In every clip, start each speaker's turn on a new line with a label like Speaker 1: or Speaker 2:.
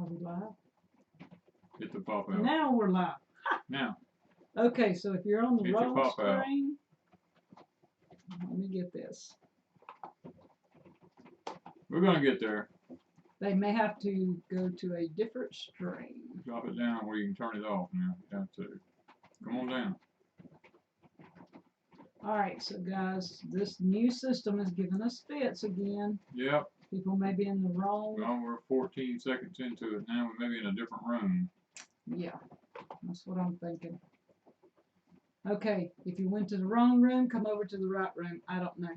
Speaker 1: Are we live?
Speaker 2: Get the pop out.
Speaker 1: Now we're live.
Speaker 2: Now.
Speaker 1: Okay, so if you're on the
Speaker 2: Get
Speaker 1: wrong
Speaker 2: your pop
Speaker 1: screen, let me get this.
Speaker 2: We're going to get there.
Speaker 1: They may have to go to a different screen.
Speaker 2: Drop it down where you can turn it off now. You have to. Come on down.
Speaker 1: Alright, so guys, this new system is giving us fits again.
Speaker 2: Yep.
Speaker 1: People may be in the wrong.
Speaker 2: Well, we're 14 seconds into it now. We may be in a different room.
Speaker 1: Yeah, that's what I'm thinking. Okay, if you went to the wrong room, come over to the right room. I don't know.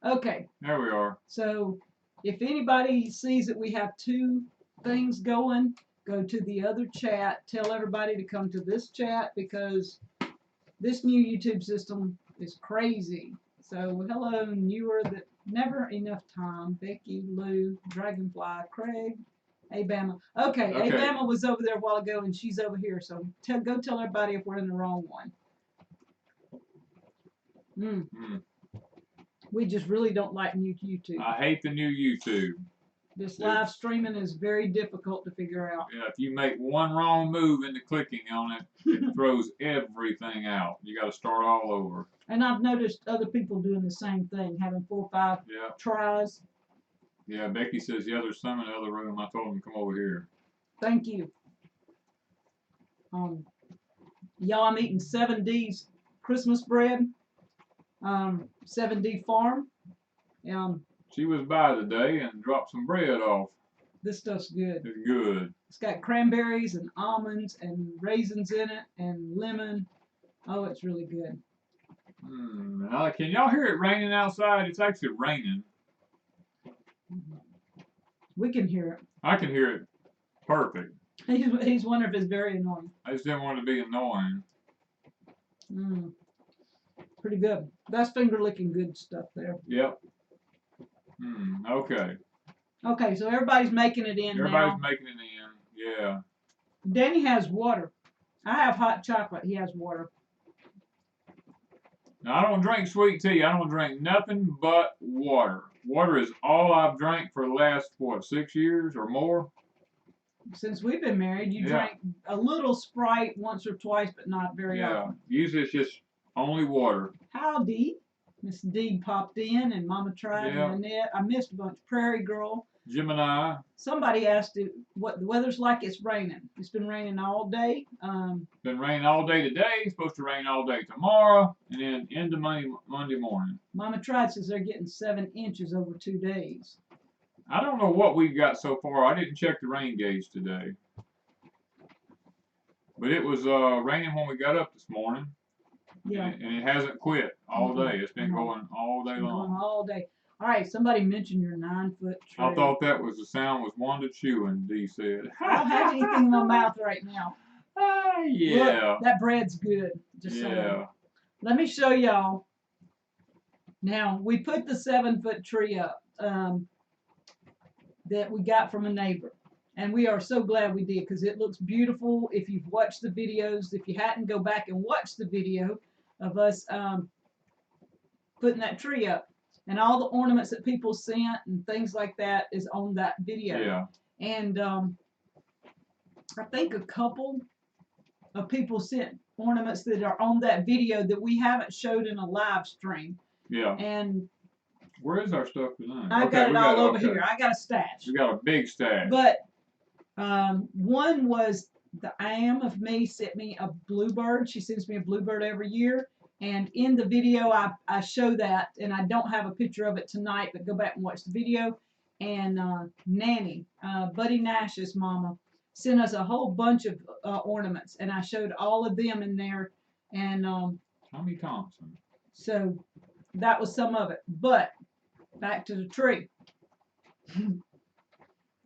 Speaker 1: Okay.
Speaker 2: There we are.
Speaker 1: So, if anybody sees that we have two things going, go to the other chat. Tell everybody to come to this chat because this new YouTube system is crazy. So, hello, newer that never enough time. Becky, Lou, Dragonfly, Craig, Abama. Okay, Abama was over there a while ago and she's over here. So, go tell everybody if we're in the wrong one. We just really don't like new YouTube.
Speaker 2: I hate the new YouTube.
Speaker 1: This live streaming is very difficult to figure out.
Speaker 2: Yeah, if you make one wrong move into clicking on it, it throws everything out. You got to start all over.
Speaker 1: And I've noticed other people doing the same thing, having 4 or 5 tries.
Speaker 2: Yeah, Becky says, yeah, there's some in the other room. I told them to come over here.
Speaker 1: Thank you. Y'all, I'm eating 7D's Christmas bread. 7D Farm.
Speaker 2: She was by today and dropped some bread off.
Speaker 1: This stuff's good.
Speaker 2: It's good.
Speaker 1: It's got cranberries and almonds and raisins in it and lemon. Oh, it's really good.
Speaker 2: Can y'all hear it raining outside? It's actually raining.
Speaker 1: We can hear it.
Speaker 2: I can hear it perfect.
Speaker 1: He's wondering if it's very annoying.
Speaker 2: I just didn't want it to be annoying.
Speaker 1: Pretty good. That's finger licking good stuff there.
Speaker 2: Yep. Okay.
Speaker 1: Okay, so everybody's making it in now.
Speaker 2: Everybody's making it in, yeah.
Speaker 1: Danny has water. I have hot chocolate. He has water.
Speaker 2: Now, I don't drink sweet tea. I don't drink nothing but water. Water is all I've drank for the last, 6 years or more?
Speaker 1: Since we've been married, you drank a little Sprite once or twice, but not very often.
Speaker 2: Usually it's just only water.
Speaker 1: Howdy. Miss D popped in and Mama tried and Annette. I missed a bunch. Prairie Girl.
Speaker 2: Gemini.
Speaker 1: Somebody asked what the weather's like. It's raining. It's been raining all day.
Speaker 2: Been raining all day today. It's supposed to rain all day tomorrow. And then into Monday morning.
Speaker 1: Mama tried says they're getting 7 inches over 2 days.
Speaker 2: I don't know what we've got so far. I didn't check the rain gauge today. But it was raining when we got up this morning.
Speaker 1: Yeah.
Speaker 2: And it hasn't quit all day. It's been going all day long.
Speaker 1: Going all day. All right, somebody mentioned your 9-foot tree.
Speaker 2: I thought that was the sound was Wanda chewing, Dee said.
Speaker 1: I don't have anything in my mouth right now.
Speaker 2: Yeah.
Speaker 1: Look, that bread's good. Just saying. Let me show y'all. Now, we put the 7-foot tree up that we got from a neighbor. And we are so glad we did because it looks beautiful. If you've watched the videos, if you hadn't, go back and watch the video of us putting that tree up. And all the ornaments that people sent and things like that is on that video.
Speaker 2: Yeah.
Speaker 1: And I think a couple of people sent ornaments that are on that video that we haven't showed in a live stream.
Speaker 2: Yeah.
Speaker 1: And
Speaker 2: where is our stuff tonight?
Speaker 1: I got it all over here. I got a stash.
Speaker 2: We got a big stash.
Speaker 1: But one was the I Am of Me sent me a bluebird. She sends me a bluebird every year. And in the video, I show that, and I don't have a picture of it tonight, but go back and watch the video. And Nanny, Buddy Nash's mama, sent us a whole bunch of ornaments, and I showed all of them in there. And
Speaker 2: Tommy Thompson.
Speaker 1: So that was some of it. But back to the tree.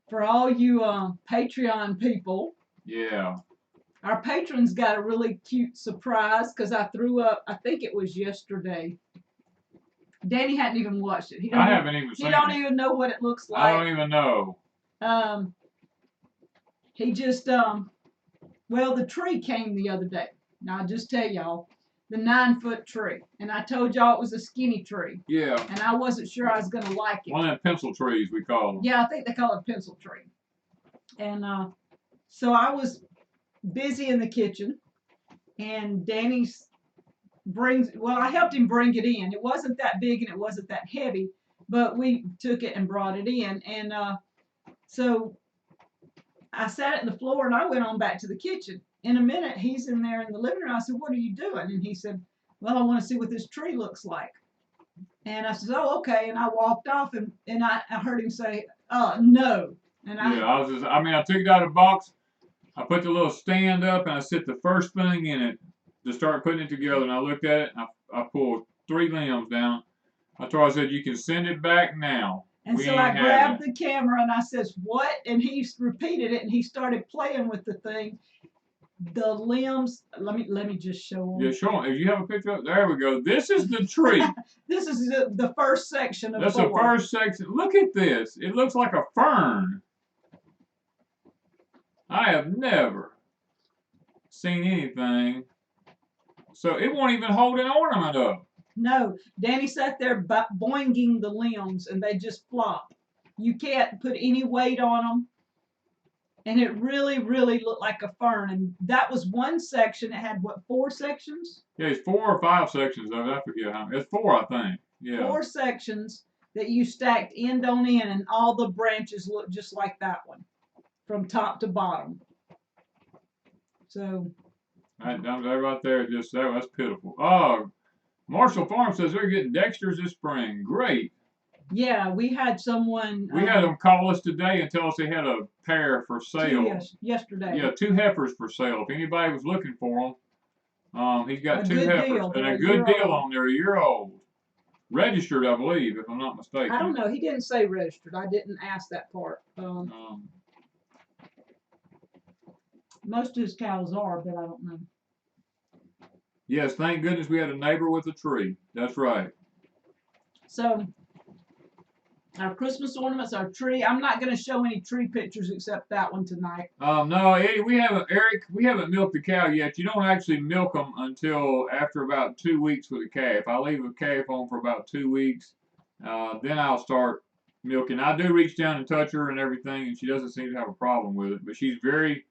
Speaker 1: For all you Patreon people.
Speaker 2: Yeah.
Speaker 1: Our patrons got a really cute surprise because I threw up, I think it was yesterday. Danny hadn't even watched it.
Speaker 2: I haven't even seen it.
Speaker 1: He don't even know what it looks like.
Speaker 2: I don't even know.
Speaker 1: He just, well, the tree came the other day. Now, I'll just tell y'all, the 9-foot tree. And I told y'all it was a skinny tree.
Speaker 2: Yeah.
Speaker 1: And I wasn't sure I was going to like it.
Speaker 2: One of them pencil trees we call them.
Speaker 1: Yeah, I think they call it a pencil tree. And so I was busy in the kitchen, and Danny's I helped him bring it in. It wasn't that big and it wasn't that heavy, but we took it and brought it in. And so I sat at the floor and I went on back to the kitchen. In a minute, he's in there in the living room. I said, "What are you doing?" And he said, "Well, I want to see what this tree looks like." And I said, "Oh, okay." And I walked off, and I heard him say, "No." And
Speaker 2: I took it out of the box. I put the little stand up and I set the first thing in it to start putting it together. And I looked at it and I pulled 3 limbs down. I told her, I said, "You can send it back now."
Speaker 1: And so I grabbed the camera and I says, "What?" And he repeated it and he started playing with the thing. The limbs, let me just show them.
Speaker 2: Yeah, show them. If you have a picture of it, there we go. This is the tree.
Speaker 1: This is the first section of
Speaker 2: That's
Speaker 1: 4.
Speaker 2: the first section. Look at this. It looks like a fern. I have never seen anything. So it won't even hold an ornament up.
Speaker 1: No, Danny sat there boinging the limbs and they just flop. You can't put any weight on them. And it really, really looked like a fern. And that was one section. It had, what, 4 sections?
Speaker 2: Yeah, it's 4 or 5 sections of it. I forget how many. It's 4, I think. Yeah.
Speaker 1: 4 sections that you stacked end on end, and all the branches look just like that one, from top to bottom. So.
Speaker 2: That right there, that's pitiful. Oh, Marshall Farm says they're getting Dexters this spring. Great.
Speaker 1: Yeah, we had someone.
Speaker 2: We had them call us today and tell us they had a pair for sale.
Speaker 1: Yesterday.
Speaker 2: Yeah, 2 heifers for sale. If anybody was looking for them, he's got 2 heifers and a good deal on there, a year old. Registered, I believe, if I'm not mistaken.
Speaker 1: I don't know. He didn't say registered. I didn't ask that part. Most of his cows are, but I don't know.
Speaker 2: Yes, thank goodness we had a neighbor with a tree. That's right.
Speaker 1: So, our Christmas ornaments, our tree. I'm not going to show any tree pictures except that one tonight.
Speaker 2: No, Eddie, we haven't milked the cow yet. You don't actually milk them until after about 2 weeks with a calf. I leave a calf on for about 2 weeks. Then I'll start milking. I do reach down and touch her and everything, and she doesn't seem to have a problem with it. But she's very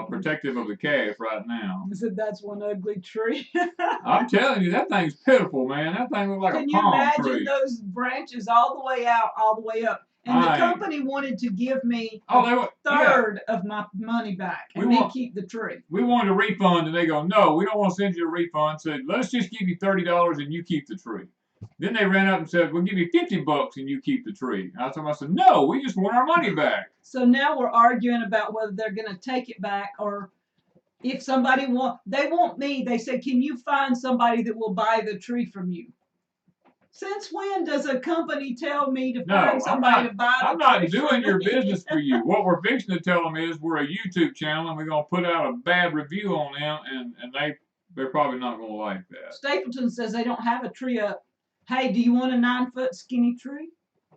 Speaker 2: protective of the calf right now.
Speaker 1: I said, "That's one ugly tree."
Speaker 2: I'm telling you, that thing's pitiful, man. That thing looks like a palm tree.
Speaker 1: Can you imagine those branches all the way out, all the way up? And the company wanted to give me a third of my money back and then keep the tree.
Speaker 2: We wanted a refund, and they go, "No, we don't want to send you a refund." Said, "Let's just give you $30 and you keep the tree." Then they ran up and said, "We'll give you $50 and you keep the tree." I told them, I said, "No, we just want our money back."
Speaker 1: So now we're arguing about whether they're going to take it back, or if somebody they want me. They said, "Can you find somebody that will buy the tree from you?" Since when does a company tell me to find somebody to buy the tree?
Speaker 2: I'm not doing your business for you. What we're fixing to tell them is we're a YouTube channel and we're going to put out a bad review on them, and they're probably not going to like that.
Speaker 1: Stapleton says they don't have a tree up. Hey, do you want a 9-foot skinny tree?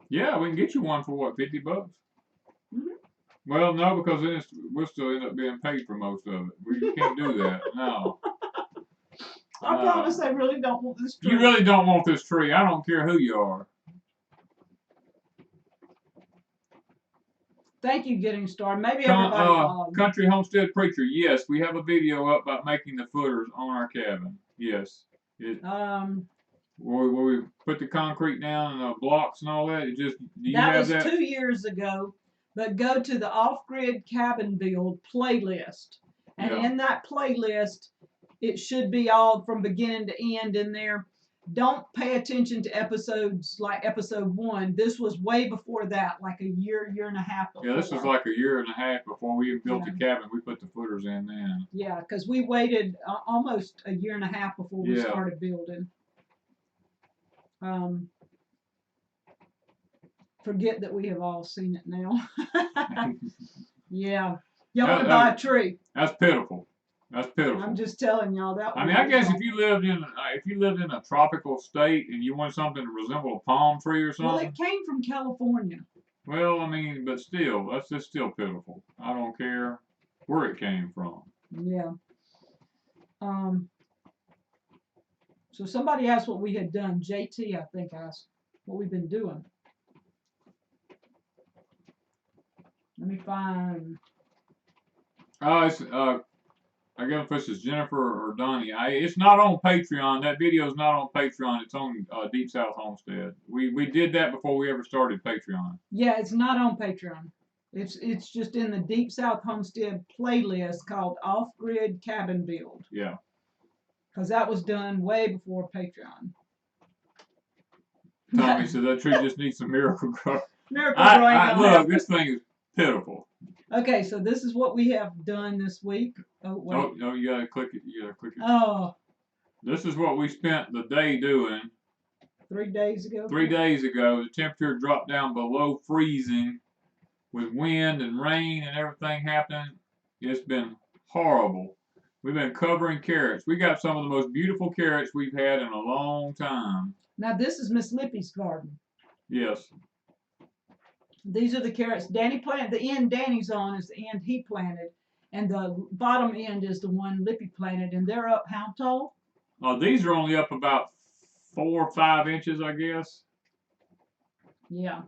Speaker 2: Yeah, we can get you one for what, $50? Mm-hmm. Well, no, because then we'll still end up being paid for most of it. We can't do that. No.
Speaker 1: I promise I really don't want this tree.
Speaker 2: You really don't want this tree. I don't care who you are.
Speaker 1: Thank you, Getting Started. Maybe everybody
Speaker 2: Country Homestead Preacher. Yes, we have a video up about making the footers on our cabin. Yes. Where we put the concrete down and the blocks and all that.
Speaker 1: That was 2 years ago. But go to the Off-Grid Cabin Build playlist. And in that playlist, it should be all from beginning to end in there. Don't pay attention to episodes like episode 1. This was way before that, like a year and a half before.
Speaker 2: Yeah, this was like a year and a half before we even built the cabin. We put the footers in then.
Speaker 1: Yeah, because we waited almost a year and a half before we started building. Forget that we have all seen it now. Yeah. Y'all want to buy a tree?
Speaker 2: That's pitiful. That's pitiful.
Speaker 1: I'm just telling y'all that.
Speaker 2: I mean, I guess if you lived in a tropical state and you want something to resemble a palm tree or something.
Speaker 1: Well, it came from California.
Speaker 2: Well, I mean, but still, that's just still pitiful. I don't care where it came from.
Speaker 1: Yeah. So somebody asked what we had done. JT, I think, asked what we've been doing. Let me Refund.
Speaker 2: Oh, it's I guess if this is Jennifer or Donnie. It's not on Patreon. That video is not on Patreon. It's on Deep South Homestead. We did that before we ever started Patreon.
Speaker 1: Yeah, it's not on Patreon. It's just in the Deep South Homestead playlist called Off Grid Cabin Build.
Speaker 2: Yeah.
Speaker 1: Because that was done way before Patreon.
Speaker 2: Tommy said that tree just needs some miracle grow.
Speaker 1: Miracle growing.
Speaker 2: Look, this thing is pitiful.
Speaker 1: Okay, so this is what we have done this week. Oh, wait.
Speaker 2: Oh, no, you gotta click it. You gotta click it.
Speaker 1: Oh.
Speaker 2: This is what we spent the day doing.
Speaker 1: 3 days ago?
Speaker 2: 3 days ago, the temperature dropped down below freezing with wind and rain and everything happening. It's been horrible. We've been covering carrots. We got some of the most beautiful carrots we've had in a long time.
Speaker 1: Now, this is Miss Lippy's garden.
Speaker 2: Yes.
Speaker 1: These are the carrots Danny planted. The end Danny's on is the end he planted. And the bottom end is the one Lippy planted. And they're up how tall?
Speaker 2: These are only up about 4 or 5 inches, I guess.
Speaker 1: Yeah.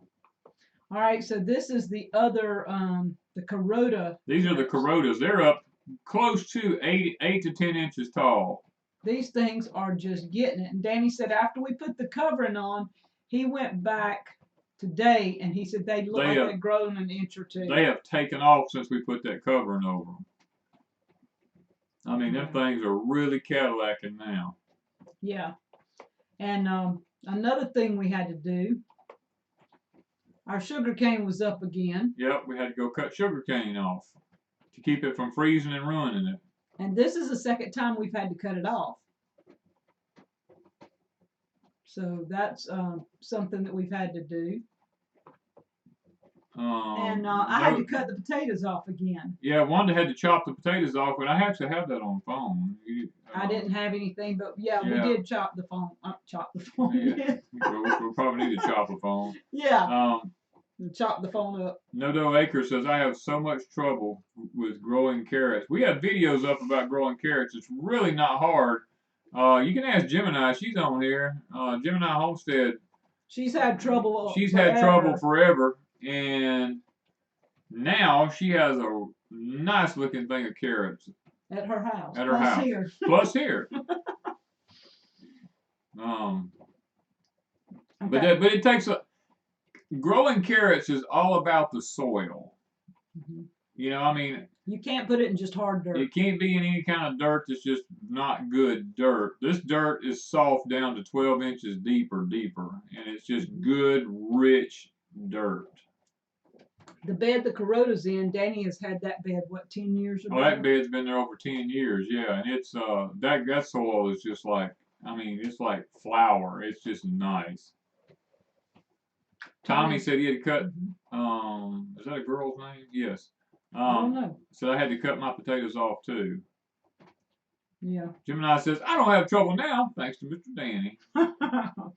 Speaker 1: All right, so this is the other, the Corota.
Speaker 2: These are the Corotas. They're up close to 8 to 10 inches tall.
Speaker 1: These things are just getting it. And Danny said after we put the covering on, he went back today and he said they look like they've grown an inch or two.
Speaker 2: They have taken off since we put that covering over them. I mean, them things are really Cadillacing now.
Speaker 1: Yeah. And another thing we had to do, our sugar cane was up again.
Speaker 2: Yep, we had to go cut sugar cane off to keep it from freezing and ruining it.
Speaker 1: And this is the second time we've had to cut it off. So that's something that we've had to do. And I had to cut the potatoes off again.
Speaker 2: Yeah, Wanda had to chop the potatoes off, but I actually have that on phone.
Speaker 1: I didn't have anything, but yeah, we did chop the phone. Chop the phone.
Speaker 2: Yeah. we'll probably need to chop the phone.
Speaker 1: Yeah. Chop the phone up.
Speaker 2: No Acre says, I have so much trouble with growing carrots. We have videos up about growing carrots. It's really not hard. You can ask Gemini. She's on here. Gemini Homestead.
Speaker 1: She's had trouble.
Speaker 2: She's had trouble forever. And now she has a nice looking thing of carrots.
Speaker 1: At her house.
Speaker 2: At her house.
Speaker 1: Here.
Speaker 2: Plus here. But it takes growing carrots is all about the soil.
Speaker 1: Mm-hmm.
Speaker 2: You know, I mean,
Speaker 1: you can't put it in just hard dirt.
Speaker 2: It can't be in any kind of dirt that's just not good dirt. This dirt is soft down to 12 inches deeper, and it's just good, rich dirt. The
Speaker 1: bed the Corota's in, Danny has had that bed, what, 10 years ago?
Speaker 2: Oh, that bed's been there over 10 years, yeah. And it's, that soil is just like, I mean, it's like flour. It's just nice. Tommy said he had to cut, is that a girl's name? Yes.
Speaker 1: I don't know.
Speaker 2: So I had to cut my potatoes off too.
Speaker 1: Yeah.
Speaker 2: Gemini says, I don't have trouble now, thanks to Mr. Danny.
Speaker 1: All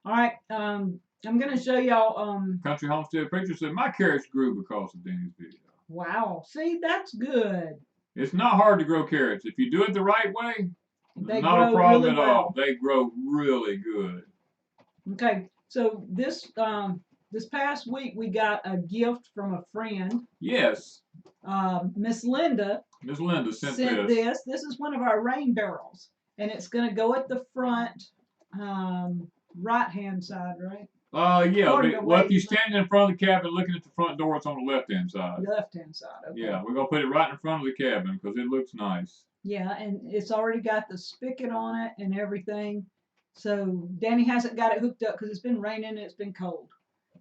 Speaker 1: right, I'm going to show y'all.
Speaker 2: Country Homestead Preacher said, my carrots grew because of Danny's video.
Speaker 1: Wow. See, that's good.
Speaker 2: It's not hard to grow carrots. If you do it the right way,
Speaker 1: they
Speaker 2: not a problem
Speaker 1: really
Speaker 2: at all. They grow really good.
Speaker 1: Okay, so this past week we got a gift from a friend.
Speaker 2: Yes.
Speaker 1: Miss Linda.
Speaker 2: Miss Linda sent
Speaker 1: this. This is one of our rain barrels, and it's going to go at the front right-hand side, right?
Speaker 2: Yeah. Well, if you stand in front of the cabin looking at the front door, it's on the left-hand side.
Speaker 1: Left-hand side, okay.
Speaker 2: Yeah, we're going to put it right in front of the cabin because it looks nice.
Speaker 1: Yeah, and it's already got the spigot on it and everything. So Danny hasn't got it hooked up because it's been raining and it's been cold.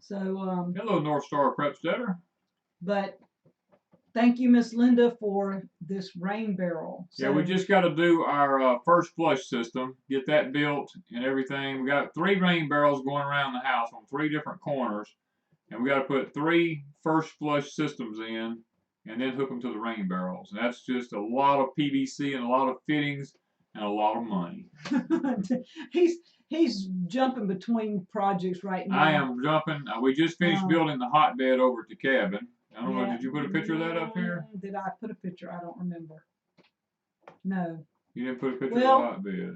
Speaker 1: So
Speaker 2: hello, North Star Prepstetter.
Speaker 1: But thank you, Miss Linda, for this rain barrel. So,
Speaker 2: yeah, we just got to do our first flush system, get that built and everything. We got 3 rain barrels going around the house on 3 different corners, and we got to put 3 first flush systems in, and then hook them to the rain barrels. And that's just a lot of PVC and a lot of fittings and a lot of money.
Speaker 1: He's jumping between projects right now.
Speaker 2: I am jumping. We just finished building the hotbed over at the cabin. I don't know. Did you put a picture of that up here?
Speaker 1: Did I put a picture? I don't remember. No.
Speaker 2: You didn't put a picture of the hotbed.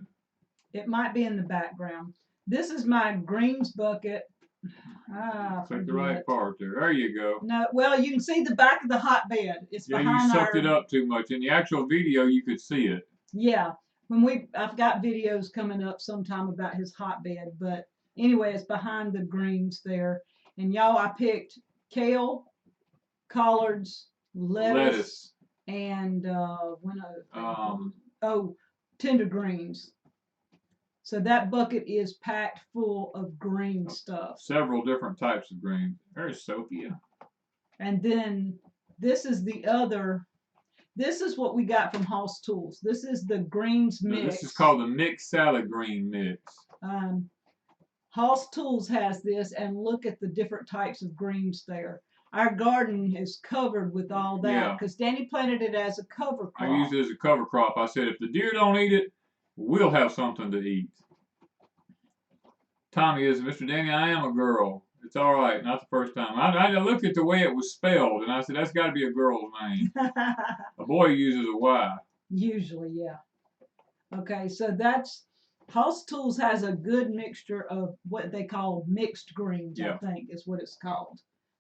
Speaker 1: It might be in the background. This is my greens bucket Ah,
Speaker 2: Click the right part there. There you go.
Speaker 1: No, well, you can see the back of the hotbed. It's
Speaker 2: Yeah, you
Speaker 1: behind
Speaker 2: sucked
Speaker 1: our.
Speaker 2: it up too much. In the actual video, you could see it.
Speaker 1: Yeah, I've got videos coming up sometime about his hotbed, but anyway, it's behind the greens there. And y'all, I picked kale, collards, lettuce, and tender greens. So that bucket is packed full of green stuff.
Speaker 2: Several different types of greens. There's Sophia.
Speaker 1: And then this is the other. This is what we got from Hoss Tools. This is the greens mix.
Speaker 2: This is called the mixed salad green mix.
Speaker 1: Hoss Tools has this, and look at the different types of greens there. Our garden is covered with all that because Danny planted it as a cover crop.
Speaker 2: I used it as a cover crop. I said, if the deer don't eat it, we'll have something to eat. Tommy is, Mr. Danny, I am a girl. It's all right. Not the first time. I looked at the way it was spelled, and I said, that's got to be a girl's name. A boy uses a Y.
Speaker 1: Usually, yeah. Okay, so that's, Hoss Tools has a good mixture of what they call mixed greens, I think is what it's called.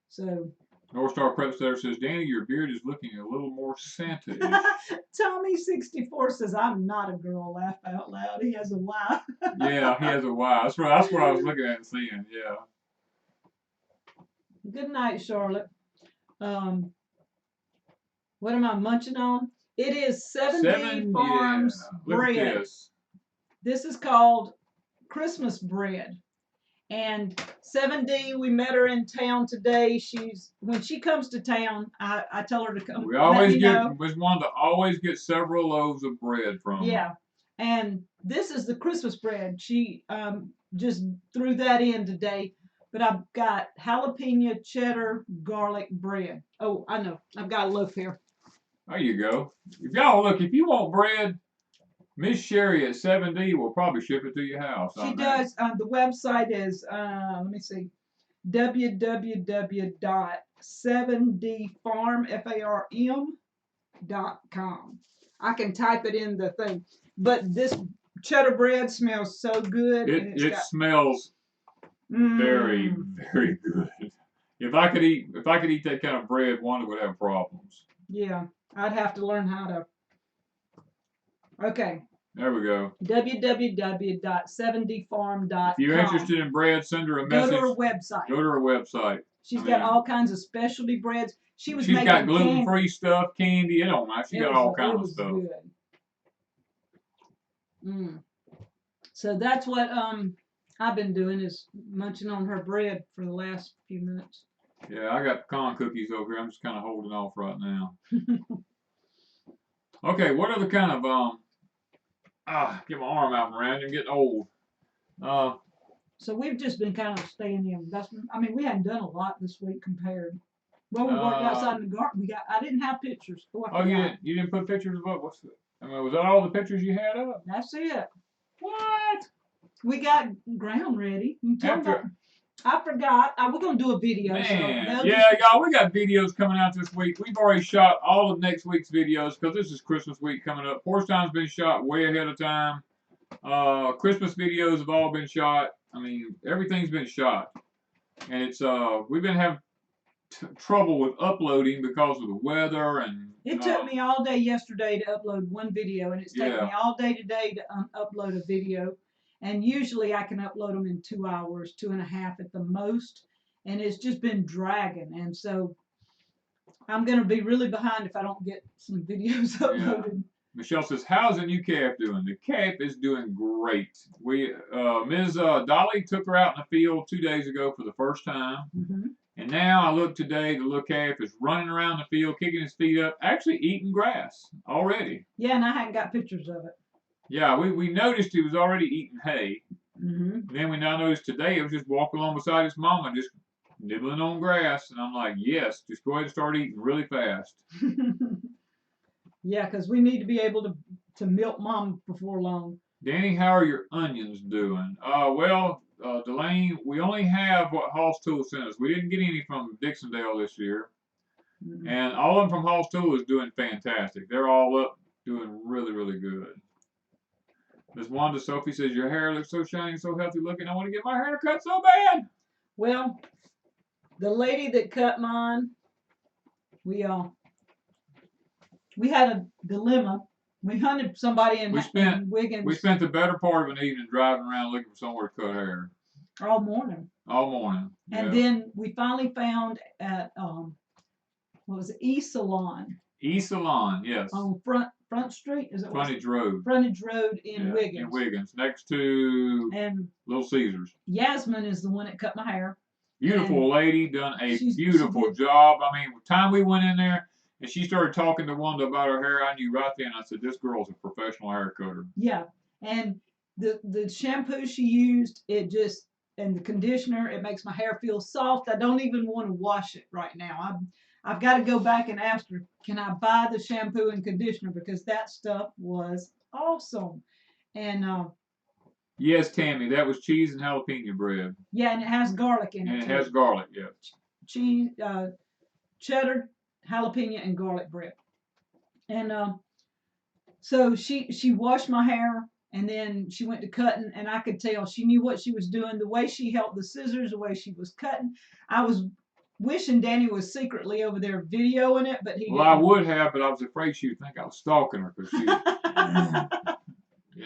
Speaker 1: So
Speaker 2: North Star Prep Setter says, Danny, your beard is looking a little more Santa-ish.
Speaker 1: Tommy64 says, I'm not a girl, laugh out loud. He has a Y.
Speaker 2: Yeah, he has a Y. That's what I was looking at and seeing, yeah.
Speaker 1: Good night, Charlotte. What am I munching on? It is 7D Farms bread.
Speaker 2: Look at this.
Speaker 1: This is called Christmas bread. And 7D, we met her in town today. When she comes to town, I tell her to come.
Speaker 2: We always wanted to always get several loaves of bread from her.
Speaker 1: Yeah. And this is the Christmas bread. She just threw that in today. But I've got jalapeno cheddar garlic bread. Oh, I know. I've got a loaf here.
Speaker 2: There you go. If you want bread, Miss Sherry at 7D will probably ship it to your house.
Speaker 1: She does. The website is, let me see, www.7dfarm.com. I can type it in the thing. But this cheddar bread smells so good.
Speaker 2: It smells very, very good. If I could eat that kind of bread, Wanda would have problems.
Speaker 1: Yeah, I'd have to learn how to. Okay.
Speaker 2: There we go.
Speaker 1: www.7dfarm.com.
Speaker 2: If you're interested in bread, send her a message.
Speaker 1: Go to her website.
Speaker 2: Go to her website.
Speaker 1: She's got all kinds of specialty breads. She's
Speaker 2: got gluten-free stuff, candy. It don't matter. She got all kinds of stuff.
Speaker 1: Good. So that's what I've been doing, is munching on her bread for the last few minutes.
Speaker 2: Yeah, I got pecan cookies over here. I'm just kind of holding off right now. Okay, what other kind of get my arm out around. I'm getting old.
Speaker 1: So we've just been kind of staying in. We hadn't done a lot this week compared. Well, we worked outside in the garden. I didn't have pictures.
Speaker 2: You didn't put pictures of what? Was that all the pictures you had up?
Speaker 1: That's it.
Speaker 2: What?
Speaker 1: We got ground ready. I forgot. We're going to do a video.
Speaker 2: Man. Y'all, we got videos coming out this week. We've already shot all of next week's videos because this is Christmas week coming up. Porch Time's been shot way ahead of time. Christmas videos have all been shot. Everything's been shot. And it's we've been having trouble with uploading because of the weather. And
Speaker 1: it took me all day yesterday to upload one video, and it's taken me all day today to upload a video. And usually I can upload them in 2 hours, 2.5 at the most. And it's just been dragging. And so I'm going to be really behind if I don't get some videos uploaded.
Speaker 2: Yeah. Michelle says, how's the new calf doing? The calf is doing great. Ms. Dolly took her out in the field 2 days ago for the first time. Mm-hmm. And now I look today, the little calf is running around the field, kicking his feet up, actually eating grass already.
Speaker 1: Yeah, and I hadn't got pictures of it.
Speaker 2: Yeah, we noticed he was already eating hay.
Speaker 1: Mm-hmm.
Speaker 2: And then we now noticed today it was just walking along beside his mama, just nibbling on grass. And I'm like, yes, just go ahead and start eating really fast.
Speaker 1: Yeah, because we need to be able to milk mom before long.
Speaker 2: Danny, how are your onions doing? Delane, we only have what Hoss Tool sent us. We didn't get any from Dixondale this year. Mm-hmm. And all of them from Hoss Tool is doing fantastic. They're all up doing really, really good. Ms. Wanda Sophie says, your hair looks so shiny, so healthy looking. I want to get my hair cut so bad.
Speaker 1: Well, the lady that cut mine, we had a dilemma. We hunted somebody in Wiggins.
Speaker 2: We spent the better part of an evening driving around looking for somewhere to cut hair.
Speaker 1: All morning.
Speaker 2: All morning.
Speaker 1: And
Speaker 2: yeah.
Speaker 1: then we finally found at what was it, E-Salon.
Speaker 2: E-Salon, yes.
Speaker 1: On Front Street, is it?
Speaker 2: Frontage Road.
Speaker 1: Frontage Road in Wiggins.
Speaker 2: In Wiggins, next to Little Caesars.
Speaker 1: Yasmin is the one that cut my hair.
Speaker 2: Beautiful lady, done a beautiful job. I mean, the time we went in there and she started talking to Wanda about her hair, I knew right then. I said, "This girl's a professional hair cutter."
Speaker 1: Yeah, and the shampoo she used, and the conditioner, it makes my hair feel soft. I don't even want to wash it right now. I've got to go back and ask her, can I buy the shampoo and conditioner, because that stuff was awesome. And
Speaker 2: yes, Tammy, that was cheese and jalapeno bread.
Speaker 1: Yeah, and it has garlic in it.
Speaker 2: And it has garlic, yeah.
Speaker 1: Cheese, cheddar, jalapeno, and garlic bread. And so she washed my hair, and then she went to cutting, and I could tell she knew what she was doing. The way she held the scissors, the way she was cutting. I was wishing Danny was secretly over there videoing it, but he didn't.
Speaker 2: I would have, but I was afraid she would think I was stalking her, because she yeah,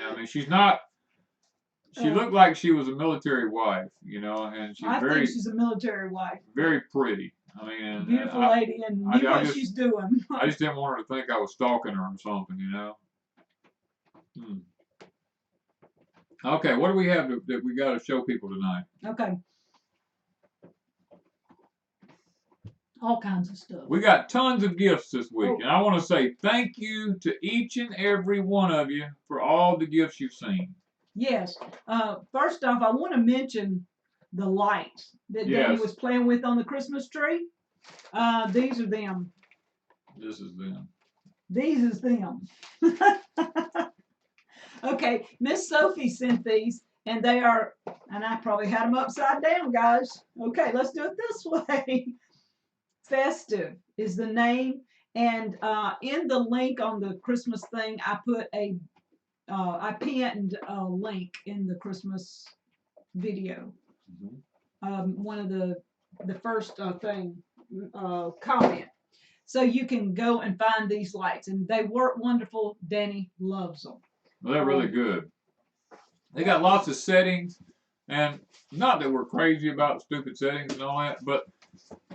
Speaker 2: I mean, she's not. She looked like she was a military wife, you know, and
Speaker 1: I think she's a military wife.
Speaker 2: Very pretty. I mean,
Speaker 1: beautiful lady, and knew what she's doing.
Speaker 2: I just didn't want her to think I was stalking her or something, you know. Okay, what do we have that we got to show people tonight?
Speaker 1: Okay. All kinds of stuff.
Speaker 2: We got tons of gifts this week, and I want to say thank you to each and every one of you for all the gifts you've seen.
Speaker 1: Yes. First off, I want to mention the lights that Danny was playing with on the Christmas tree. These are them.
Speaker 2: This is them.
Speaker 1: These is them. Okay, Miss Sophie sent these, and they are, and I probably had them upside down, guys. Okay, let's do it this way. Festive is the name, and in the link on the Christmas thing, I put I pinned a link in the Christmas video. One of the first comment. So you can go and find these lights, and they work wonderful. Danny loves them.
Speaker 2: Well, they're really good. They got lots of settings, and not that we're crazy about stupid settings and all that, but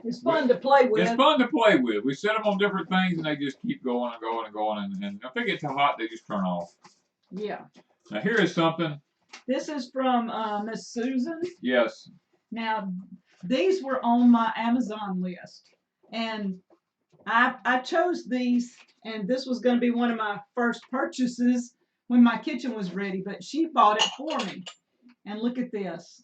Speaker 1: it's fun to play with.
Speaker 2: It's fun to play with. We set them on different things, and they just keep going and going and going, and if they get too hot, they just turn off.
Speaker 1: Yeah.
Speaker 2: Now here is something.
Speaker 1: This is from Miss Susan.
Speaker 2: Yes.
Speaker 1: Now, these were on my Amazon list, and I chose these, and this was going to be one of my first purchases when my kitchen was ready, but she bought it for me. And look at this.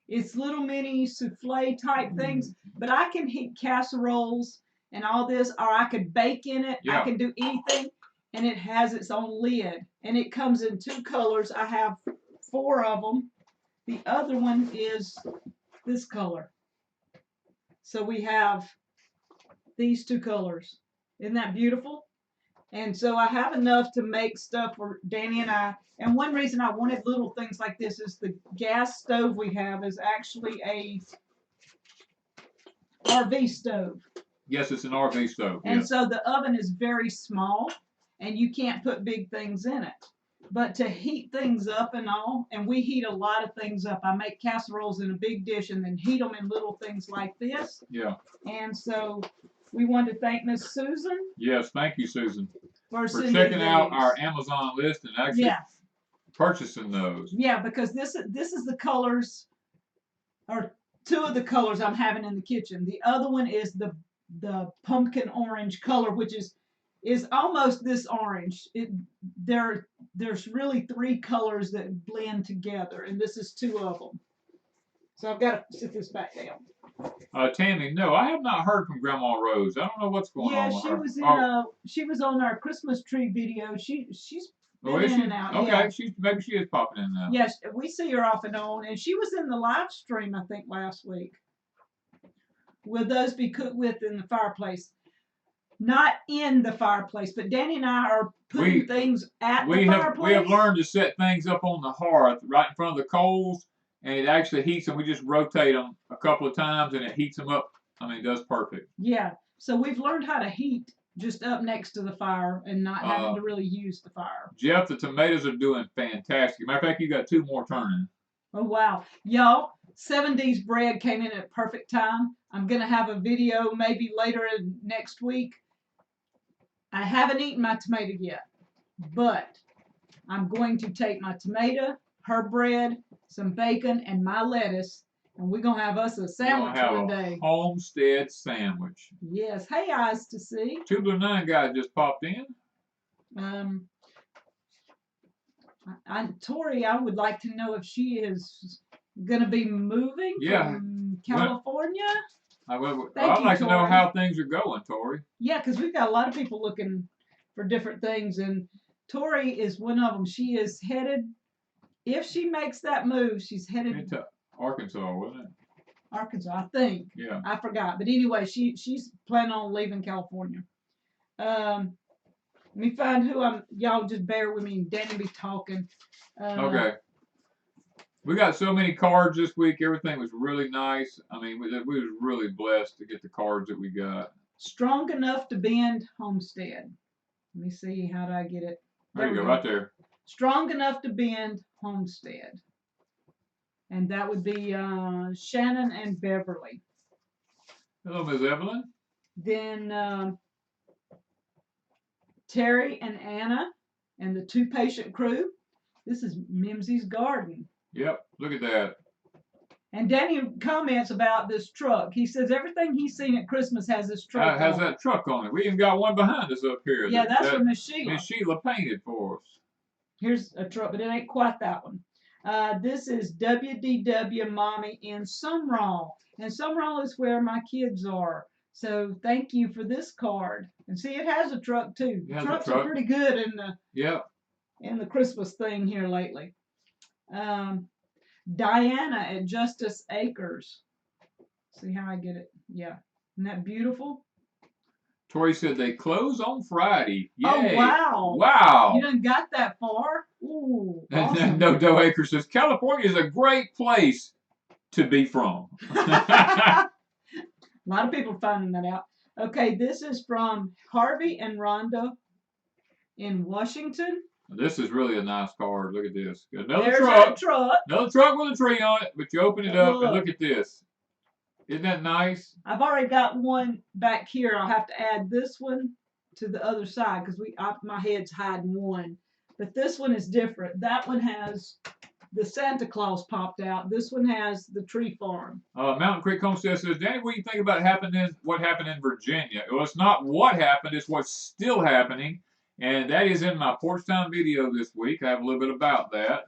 Speaker 1: It's little mini souffle type things, but I can heat casseroles and all this, or I could bake in it.
Speaker 2: Yeah.
Speaker 1: I can do anything, and it has its own lid, and it comes in 2 colors. I have 4 of them. The other one is this color. So we have these 2 colors. Isn't that beautiful? And so I have enough to make stuff for Danny and I. And one reason I wanted little things like this is the gas stove we have is actually a RV stove.
Speaker 2: Yes, it's an RV stove.
Speaker 1: And so the oven is very small, and you can't put big things in it. But to heat things up and all, and we heat a lot of things up. I make casseroles in a big dish and then heat them in little things like this.
Speaker 2: Yeah.
Speaker 1: And so we want to thank Miss Susan.
Speaker 2: Yes, thank you, Susan,
Speaker 1: for
Speaker 2: checking out our Amazon list and actually purchasing those.
Speaker 1: Yeah, because this is the colors, or 2 of the colors I'm having in the kitchen. The other one is the pumpkin orange color, which is almost this orange. There's really 3 colors that blend together, and this is 2 of them. So I've got to sit this back down.
Speaker 2: Tammy, no, I have not heard from Grandma Rose. I don't know what's going on with her.
Speaker 1: Yeah, she was on our Christmas tree video. She's been in and out.
Speaker 2: Okay, maybe she is popping in and out.
Speaker 1: Yes, we see her off and on, and she was in the live stream I think last week. Will those be cooked with in the fireplace? Not in the fireplace, but Danny and I are putting things at the fireplace.
Speaker 2: We have learned to set things up on the hearth right in front of the coals, and it actually heats them. We just rotate them a couple of times, and it heats them up. I mean, it does perfect.
Speaker 1: Yeah. So we've learned how to heat just up next to the fire and not having to really use the fire.
Speaker 2: Jeff, the tomatoes are doing fantastic. Matter of fact, you got 2 more turning.
Speaker 1: Oh, wow. Y'all, 7D's bread came in at perfect time. I'm going to have a video maybe later next week. I haven't eaten my tomato yet, but I'm going to take my tomato, her bread, some bacon, and my lettuce, and we're going to have us a sandwich one day.
Speaker 2: Homestead sandwich.
Speaker 1: Yes. Hey, eyes to see.
Speaker 2: Tubular9 guy just popped in.
Speaker 1: Tori, I would like to know if she is going to be moving from California.
Speaker 2: I'd like to know how things are going, Tori.
Speaker 1: Yeah, because we've got a lot of people looking for different things, and Tori is one of them. She is headed, if she makes that move, she's headed
Speaker 2: to Arkansas, wasn't it?
Speaker 1: Arkansas, I think.
Speaker 2: Yeah.
Speaker 1: I forgot. But anyway, she's planning on leaving California. Let me find who y'all just bear with me. Danny be talking.
Speaker 2: Okay. We got so many cards this week. Everything was really nice. I mean, we was really blessed to get the cards that we got.
Speaker 1: Strong enough to bend Homestead. Let me see. How do I get it?
Speaker 2: There you go, right there.
Speaker 1: Strong enough to bend Homestead. And that would be Shannon and Beverly.
Speaker 2: Hello, Ms. Evelyn.
Speaker 1: Then Terry and Anna and the 2 patient crew. This is Mimsy's garden.
Speaker 2: Yep, look at that.
Speaker 1: And Danny comments about this truck. He says everything he's seen at Christmas has this truck
Speaker 2: has that truck on it. We even got one behind us up here.
Speaker 1: Yeah, that's for Miss Sheila.
Speaker 2: Miss Sheila painted for us.
Speaker 1: Here's a truck, but it ain't quite that one. This is WDW Mommy in Sumrall. And Sumrall is where my kids are. So thank you for this card. And see, it has a truck too. Trucks are pretty good in the Christmas thing here lately. Diana at Justice Acres. See how I get it? Yeah. Isn't that beautiful?
Speaker 2: Tori said they close on Friday. Yay.
Speaker 1: Oh, wow.
Speaker 2: Wow.
Speaker 1: You done got that far? Ooh, awesome.
Speaker 2: No Acre says, California is a great place to be from.
Speaker 1: A lot of people finding that out. Okay, this is from Harvey and Rhonda in Washington.
Speaker 2: This is really a nice card. Look at this.
Speaker 1: There's that truck.
Speaker 2: Another truck with a tree on it, but you open it up and look at this. Isn't that nice?
Speaker 1: I've already got one back here. I'll have to add this one to the other side because my head's hiding one. But this one is different. That one has the Santa Claus popped out. This one has the tree farm.
Speaker 2: Mountain Creek Homestead says, Danny, what do you think about what happened in Virginia? Well, it's not what happened, it's what's still happening. And that is in my Porch Time video this week. I have a little bit about that.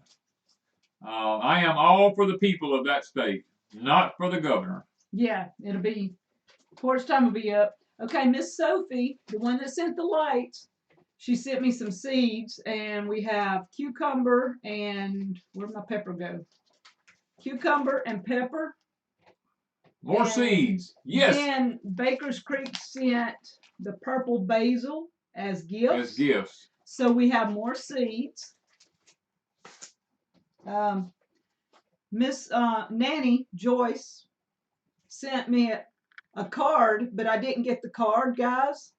Speaker 2: I am all for the people of that state, not for the governor.
Speaker 1: Yeah, it'll be, Porch Time will be up. Okay, Miss Sophie, the one that sent the lights, she sent me some seeds, and we have cucumber and, where'd my pepper go? Cucumber and pepper.
Speaker 2: More seeds, yes.
Speaker 1: And Baker's Creek sent the purple basil as gifts.
Speaker 2: As gifts.
Speaker 1: So we have more seeds. Miss Nanny Joyce sent me a card, but I didn't get the card, guys.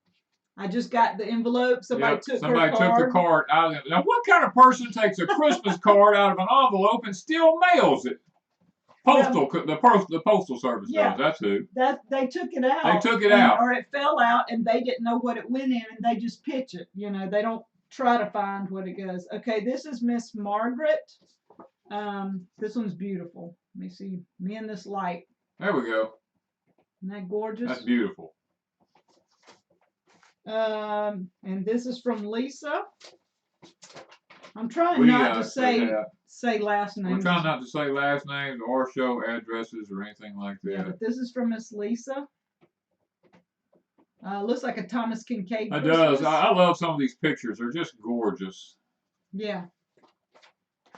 Speaker 1: I just got the envelope. Somebody took the
Speaker 2: card out of it. Now, what kind of person takes a Christmas card out of an envelope and still mails it? The postal service does. That's who.
Speaker 1: They took it out.
Speaker 2: They took it out,
Speaker 1: or it fell out, and they didn't know what it went in, and they just pitch it. You know, they don't try to find what it goes. Okay, this is Miss Margaret. This one's beautiful. Let me see. Me and this light.
Speaker 2: There we go.
Speaker 1: Isn't that gorgeous?
Speaker 2: That's beautiful.
Speaker 1: And this is from Lisa. I'm trying not to say last names.
Speaker 2: We're trying not to say last names or show addresses or anything like that.
Speaker 1: Yeah, but this is from Miss Lisa. Looks like a Thomas Kincaid.
Speaker 2: It does. I love some of these pictures. They're just gorgeous.
Speaker 1: Yeah.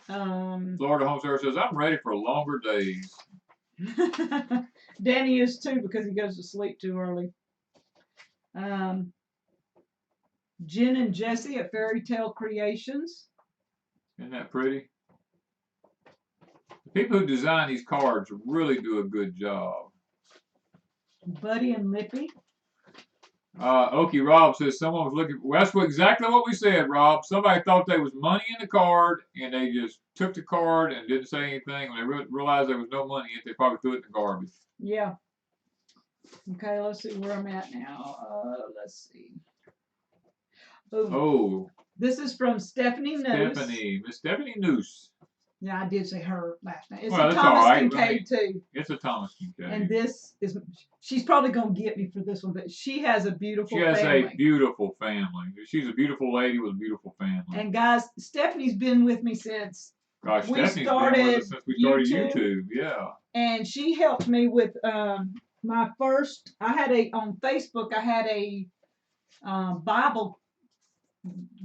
Speaker 2: Florida Homestead says, I'm ready for longer days.
Speaker 1: Danny is too because he goes to sleep too early. Jen and Jesse at Fairy Tale Creations.
Speaker 2: Isn't that pretty? The people who design these cards really do a good job.
Speaker 1: Buddy and Lippy.
Speaker 2: Okie Rob says someone was looking. Well, that's exactly what we said, Rob. Somebody thought there was money in the card, and they just took the card and didn't say anything. When they realized there was no money in it, they probably threw it in the garbage.
Speaker 1: Yeah. Okay, let's see where I'm at now. Let's see. Ooh.
Speaker 2: Oh.
Speaker 1: This is from Stephanie Noose.
Speaker 2: Miss Stephanie Noose.
Speaker 1: Yeah, I did say her last name. It's
Speaker 2: Well,
Speaker 1: a
Speaker 2: that's
Speaker 1: Thomas
Speaker 2: all right.
Speaker 1: Kincaid too.
Speaker 2: It's a Thomas Kincaid.
Speaker 1: And this is, she's probably gonna get me for this one, but she has a beautiful family.
Speaker 2: She has a beautiful family. She's a beautiful lady with a beautiful family.
Speaker 1: And guys, Stephanie's been with me since
Speaker 2: Gosh,
Speaker 1: we
Speaker 2: Stephanie's
Speaker 1: started
Speaker 2: been with us since we started YouTube. Yeah.
Speaker 1: And she helped me with my first. On Facebook. I had a Bible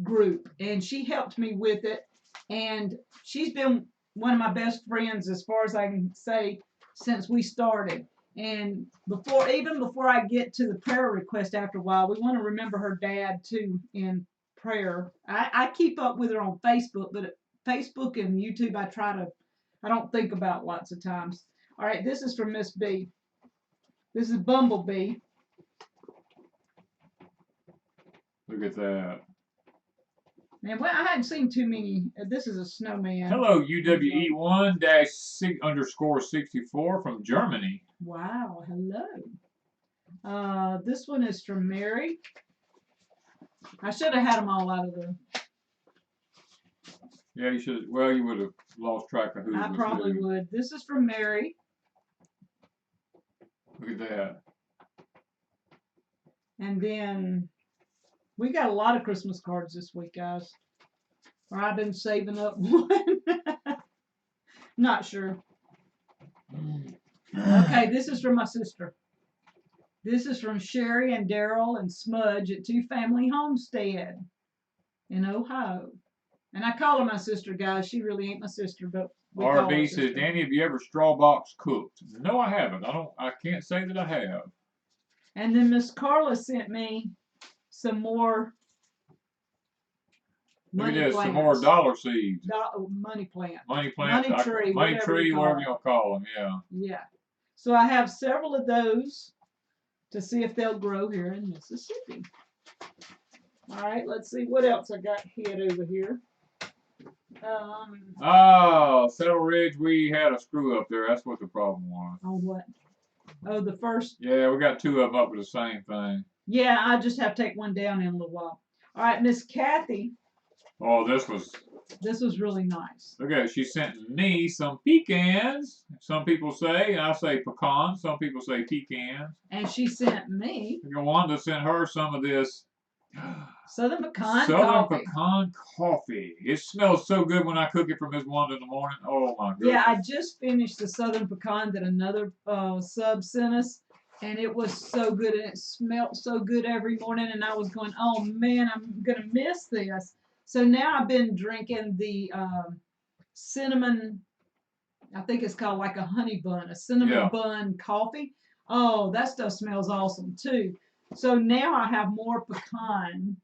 Speaker 1: group, and she helped me with it. And she's been one of my best friends, as far as I can say, since we started. And even before I get to the prayer request, after a while, we want to remember her dad too in prayer. I keep up with her on Facebook, but Facebook and YouTube, I don't think about lots of times. All right, this is from Miss B. This is Bumblebee.
Speaker 2: Look at that.
Speaker 1: Man, well, I hadn't seen too many. This is a snowman.
Speaker 2: Hello, UWE1-_64 from Germany.
Speaker 1: Wow, hello. This one is from Mary. I should have had them all out of the.
Speaker 2: Yeah, you should. Well, you would have lost track of who.
Speaker 1: I probably would. This is from Mary.
Speaker 2: Look at that.
Speaker 1: And then we got a lot of Christmas cards this week, guys. Or I've been saving up one. Not sure. Okay, this is from my sister. This is from Sherry and Daryl and Smudge at Two Family Homestead in Ohio. And I call her my sister, guys. She really ain't my sister, but we call her
Speaker 2: RB
Speaker 1: sister.
Speaker 2: says, Danny, have you ever straw box cooked? No, I haven't. I can't say that I have.
Speaker 1: And then Miss Carla sent me some more money plants.
Speaker 2: Some more dollar seeds.
Speaker 1: Money plant.
Speaker 2: Money plants.
Speaker 1: Money tree.
Speaker 2: Whatever you call them, yeah.
Speaker 1: Yeah. So I have several of those to see if they'll grow here in Mississippi. All right, let's see what else I got hid over here.
Speaker 2: Settle Ridge, we had a screw up there. That's what the problem was.
Speaker 1: On what? Oh, the first.
Speaker 2: Yeah, we got two of them up with the same thing.
Speaker 1: Yeah, I just have to take one down in a little while. All right, Miss Kathy.
Speaker 2: Oh, this was
Speaker 1: really nice.
Speaker 2: Look at it. She sent me some pecans. Some people say, I say pecans. Some people say pecans.
Speaker 1: And she sent me.
Speaker 2: Wanda sent her some of this.
Speaker 1: Southern pecan
Speaker 2: coffee. It smells so good when I cook it for Miss Wanda in the morning. Oh my goodness.
Speaker 1: Yeah, I just finished the Southern pecan that another sub sent us, and it was so good, and it smelled so good every morning, and I was going, oh man, I'm gonna miss this. So now I've been drinking the cinnamon, I think it's called like a honey bun, a cinnamon bun coffee. Oh, that stuff smells awesome too. So now I have more pecan.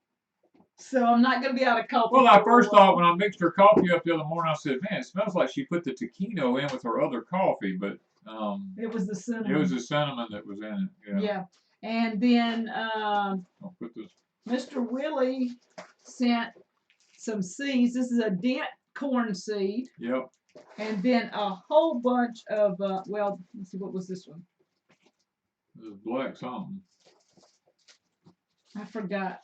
Speaker 1: So I'm not going to be out of coffee.
Speaker 2: Well, I first thought when I mixed her coffee up the other morning, I said, man, it smells like she put the taquino in with her other coffee. But
Speaker 1: it was the cinnamon.
Speaker 2: It was the cinnamon that was in it.
Speaker 1: Yeah. And then
Speaker 2: I'll put this.
Speaker 1: Mr. Willie sent some seeds. This is a dent corn seed.
Speaker 2: Yep.
Speaker 1: And then a whole bunch of, well, let's see, what was this one?
Speaker 2: This is black something.
Speaker 1: I forgot.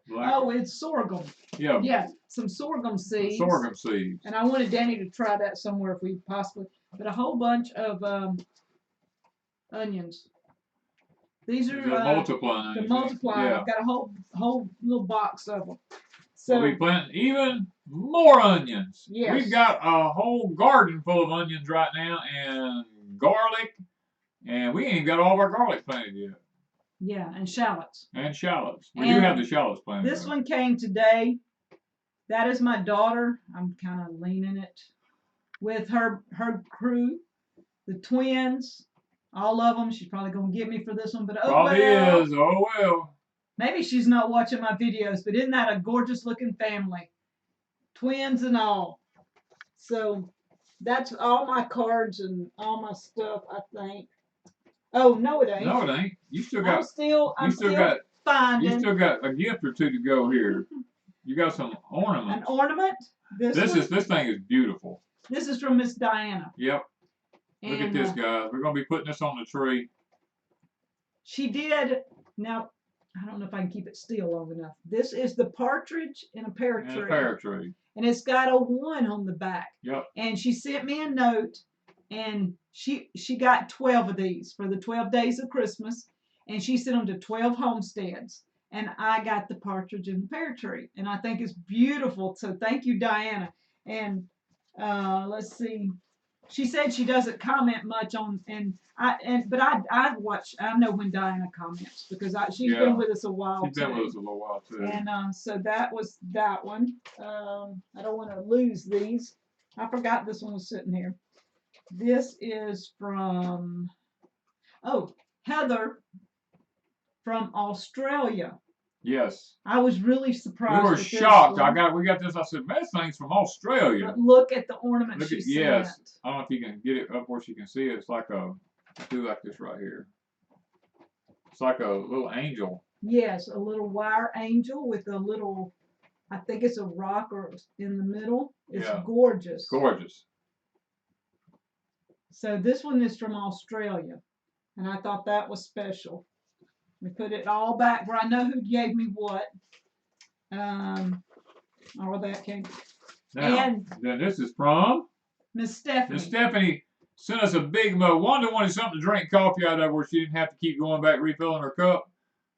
Speaker 2: Black.
Speaker 1: Oh, it's sorghum.
Speaker 2: Yeah.
Speaker 1: Yeah, some sorghum seeds.
Speaker 2: Sorghum seeds.
Speaker 1: And I wanted Danny to try that somewhere if we possibly. But a whole bunch of onions. These are
Speaker 2: multiplying.
Speaker 1: the multiplying.
Speaker 2: Yeah.
Speaker 1: I've got a whole little box of them. So
Speaker 2: we'll be planting even more onions.
Speaker 1: Yes.
Speaker 2: We've got a whole garden full of onions right now and garlic, and we ain't got all of our garlic planted yet.
Speaker 1: Yeah, and shallots.
Speaker 2: And shallots. We do have the shallots planted.
Speaker 1: This one came today. That is my daughter. I'm kind of leaning it. With her crew, the twins, all of them. She's probably going to get me for this one, but oh
Speaker 2: probably
Speaker 1: well.
Speaker 2: Is. Oh well.
Speaker 1: Maybe she's not watching my videos, but isn't that a gorgeous looking family? Twins and all. So That's all my cards and all my stuff, I think. Oh no, it ain't.
Speaker 2: No, it ain't. You still
Speaker 1: I'm
Speaker 2: got.
Speaker 1: still finding.
Speaker 2: You still got a gift or two to go here. You got some
Speaker 1: An
Speaker 2: ornaments.
Speaker 1: ornament. This
Speaker 2: thing is beautiful.
Speaker 1: This is from Miss Diana.
Speaker 2: Yep. Look at this, guys. We're gonna be putting this on the tree.
Speaker 1: She did. Now, I don't know if I can keep it still long enough. This is the partridge in a pear tree.
Speaker 2: And a pear tree.
Speaker 1: And it's got a 1 on the back.
Speaker 2: Yep.
Speaker 1: And she sent me a note, and she got 12 of these for the 12 days of Christmas, and she sent them to 12 homesteads. And I got the partridge in the pear tree, and I think it's beautiful. So thank you, Diana. And let's see. She said she doesn't comment much on, but I watch. I know when Diana comments because she's been with us a while.
Speaker 2: She's been with us a little while too.
Speaker 1: And so that was that one. I don't want to lose these. I forgot this one was sitting here. This is from Heather from Australia.
Speaker 2: Yes.
Speaker 1: I was really surprised.
Speaker 2: We were shocked. We got this. I said, man, this thing's from Australia.
Speaker 1: But look at the ornament she sent.
Speaker 2: Yes. I don't know if you can get it up where she can see it. It's like do like this right here. It's like a little angel.
Speaker 1: Yes, a little wire angel with a little, I think it's a rock or in the middle. It's gorgeous.
Speaker 2: Gorgeous.
Speaker 1: So this one is from Australia, and I thought that was special. We put it all back where I know who gave me what. All that came.
Speaker 2: Now, and then this is from
Speaker 1: Miss Stephanie.
Speaker 2: Miss Stephanie sent us a big mug. Wanda wanted something to drink coffee out of where she didn't have to keep going back refilling her cup.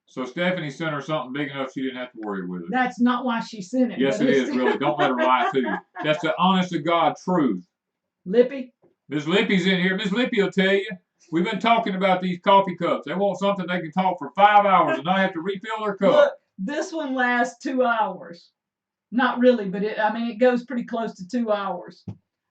Speaker 2: So Stephanie sent her something big enough she didn't have to worry with it.
Speaker 1: That's not why she sent it.
Speaker 2: Yes, it is, really. Don't let her lie to you. That's the honest to God truth.
Speaker 1: Lippy?
Speaker 2: Miss Lippy's in here. Miss Lippy will tell you. We've been talking about these coffee cups. They want something they can talk for 5 hours and not have to refill their cup.
Speaker 1: Look, this one lasts 2 hours. Not really, but it goes pretty close to 2 hours.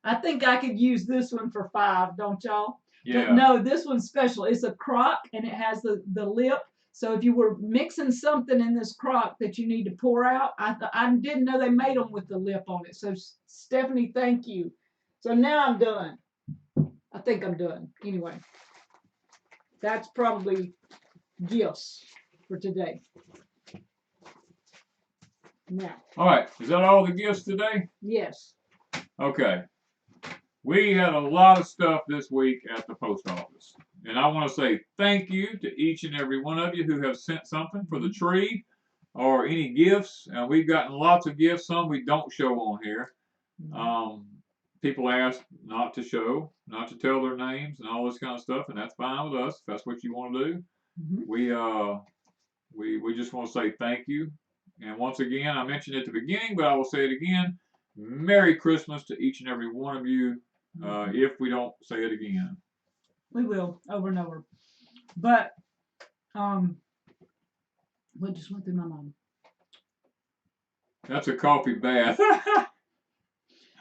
Speaker 1: I think I could use this one for 5, don't y'all?
Speaker 2: Yeah.
Speaker 1: But no, this one's special. It's a crock, and it has the lip. So if you were mixing something in this crock that you need to pour out, I didn't know they made them with the lip on it. So Stephanie, thank you. So now I'm done. I think I'm done. Anyway, that's probably gifts for today. Now.
Speaker 2: All right. Is that all the gifts today?
Speaker 1: Yes.
Speaker 2: Okay. We had a lot of stuff this week at the post office. And I want to say thank you to each and every one of you who have sent something for the tree or any gifts. We've gotten lots of gifts. Some we don't show on here. People ask not to show, not to tell their names and all this kind of stuff, and that's fine with us if that's what you want to do. We just want to say thank you. And once again, I mentioned at the beginning, but I will say it again. Merry Christmas to each and every one of you. If we don't say it again,
Speaker 1: we will over and over. But what just went through my mind?
Speaker 2: That's a coffee bath.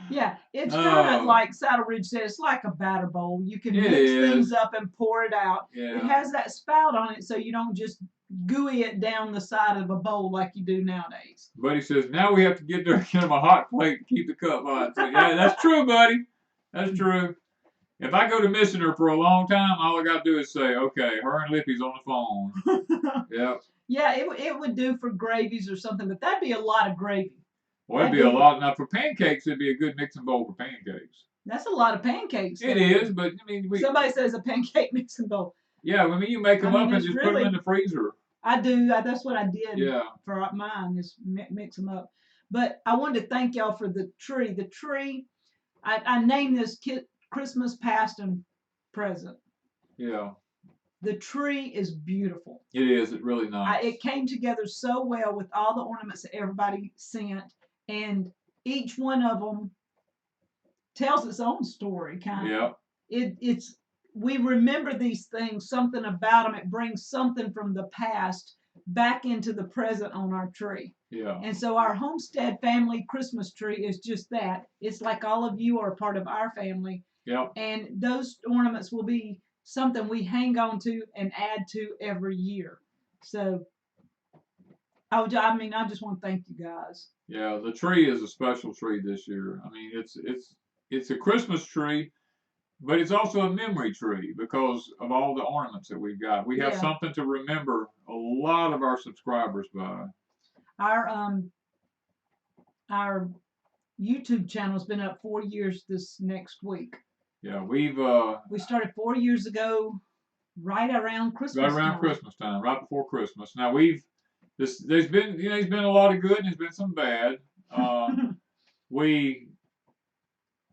Speaker 1: Yeah, it's kind of like Saddle Ridge said. It's like a batter bowl. You can mix things up and pour it out.
Speaker 2: Yeah.
Speaker 1: It has that spout on it, so you don't just gooey it down the side of a bowl like you do nowadays.
Speaker 2: Buddy says now we have to get there and get him a hot plate to keep the cup hot. So, yeah, that's true, buddy. That's true. If I go to missing her for a long time, all I got to do is say, okay, her and Lippy's on the phone. Yep. Yeah,
Speaker 1: it would do for gravies or something, but that'd be a lot of gravy.
Speaker 2: Well, it'd be a lot. Now, for pancakes, it'd be a good mixing bowl for pancakes.
Speaker 1: That's a lot of pancakes.
Speaker 2: It is, but I mean,
Speaker 1: somebody says a pancake mixing bowl.
Speaker 2: Yeah, I mean, you make them up and just put them in the freezer.
Speaker 1: I do. That's what I did for mine, is mix them up. But I wanted to thank y'all for the tree. The tree, I named this Christmas Past and Present.
Speaker 2: Yeah.
Speaker 1: The tree is beautiful.
Speaker 2: It is. It's really nice.
Speaker 1: It came together so well with all the ornaments that everybody sent. And each one of them tells its own story, kind of. Yeah. We remember these things, something about them. It brings something from the past back into the present on our tree.
Speaker 2: Yeah.
Speaker 1: And so our Homestead family Christmas tree is just that. It's like all of you are a part of our family.
Speaker 2: Yeah.
Speaker 1: And those ornaments will be something we hang on to and add to every year. So, I just want to thank you guys.
Speaker 2: Yeah, the tree is a special tree this year. I mean, it's it's a Christmas tree, but it's also a memory tree because of all the ornaments that we've got. We have
Speaker 1: Yeah.
Speaker 2: something to remember a lot of our subscribers by.
Speaker 1: Our YouTube channel's been up 4 years this next week.
Speaker 2: Yeah,
Speaker 1: we started 4 years ago, right around Christmas
Speaker 2: right around
Speaker 1: time.
Speaker 2: Christmas time, right before Christmas. Now there's been there's been a lot of good and there's been some bad.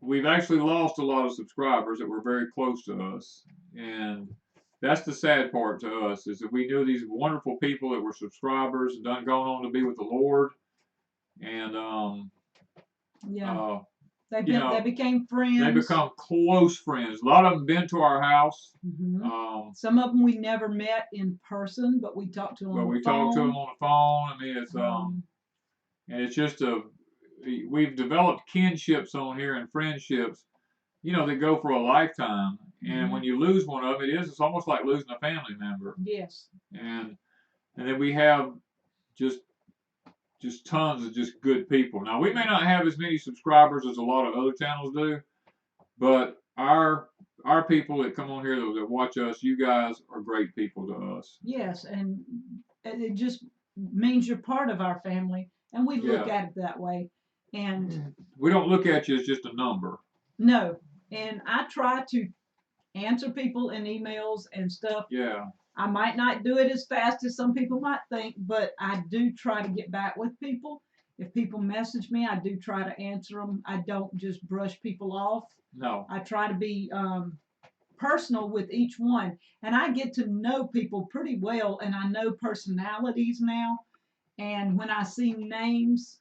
Speaker 2: We've actually lost a lot of subscribers that were very close to us, and that's the sad part to us, is that we knew these wonderful people that were subscribers and done gone on to be with the Lord, and
Speaker 1: yeah, they became friends.
Speaker 2: They become close friends. A lot of them been to our house.
Speaker 1: Some of them we never met in person, but we talked to them.
Speaker 2: But we talked to them on the phone. I mean, it's and it's just we've developed kinships on here and friendships, that go for a lifetime. And when you lose one of them, it's almost like losing a family member.
Speaker 1: Yes.
Speaker 2: And then we have just tons of just good people. Now, we may not have as many subscribers as a lot of other channels do, but our people that come on here that watch us, you guys are great people to us.
Speaker 1: Yes, and it just means you're part of our family, and we look at it that way. And
Speaker 2: we don't look at you as just a number.
Speaker 1: No, and I try to answer people in emails and stuff.
Speaker 2: Yeah.
Speaker 1: I might not do it as fast as some people might think, but I do try to get back with people. If people message me, I do try to answer them. I don't just brush people off.
Speaker 2: No.
Speaker 1: I try to be personal with each one. And I get to know people pretty well, and I know personalities now. And when I see names,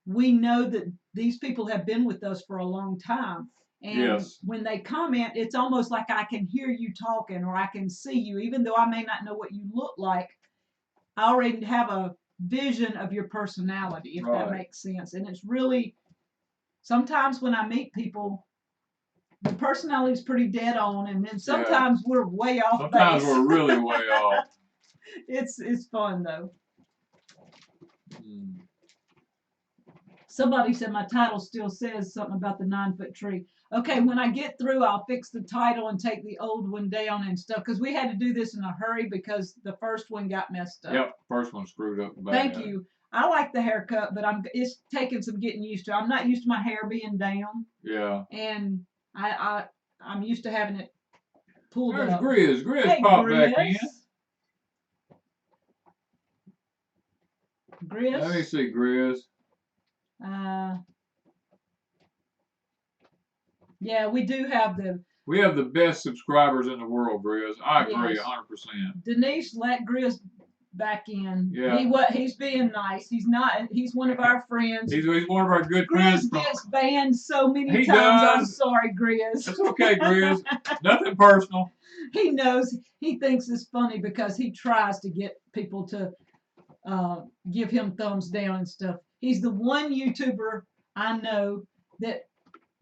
Speaker 1: we know that these people have been with us for a long time. And when they comment, it's almost like I can hear you talking, or I can see you, even though I may not know what you look like. I already have a vision of your personality, if that makes sense. And it's really, sometimes when I meet people, the personality is pretty dead on, and then sometimes we're way off base.
Speaker 2: Sometimes we're really way off.
Speaker 1: It's fun though. Somebody said my title still says something about the 9-foot tree. Okay, when I get through, I'll fix the title and take the old one down and stuff, because we had to do this in a hurry because the first one got messed up.
Speaker 2: Yep, first one screwed up bad.
Speaker 1: Thank you. I like the haircut, but it's taking some getting used to. I'm not used to my hair being down.
Speaker 2: Yeah.
Speaker 1: And I'm used to having it pulled
Speaker 2: There's
Speaker 1: up.
Speaker 2: Grizz. Grizz popped back in.
Speaker 1: Grizz?
Speaker 2: Let me see, Grizz.
Speaker 1: Yeah, we do have
Speaker 2: we have the best subscribers in the world, Grizz. I agree 100%.
Speaker 1: Denise let Grizz back in.
Speaker 2: Yeah.
Speaker 1: He's being nice. He's one of our friends.
Speaker 2: He's one of our good friends.
Speaker 1: Grizz gets banned so many times. I'm sorry, Grizz.
Speaker 2: It's okay, Grizz. Nothing personal.
Speaker 1: He knows. He thinks it's funny because he tries to get people to give him thumbs down and stuff. He's the one YouTuber I know that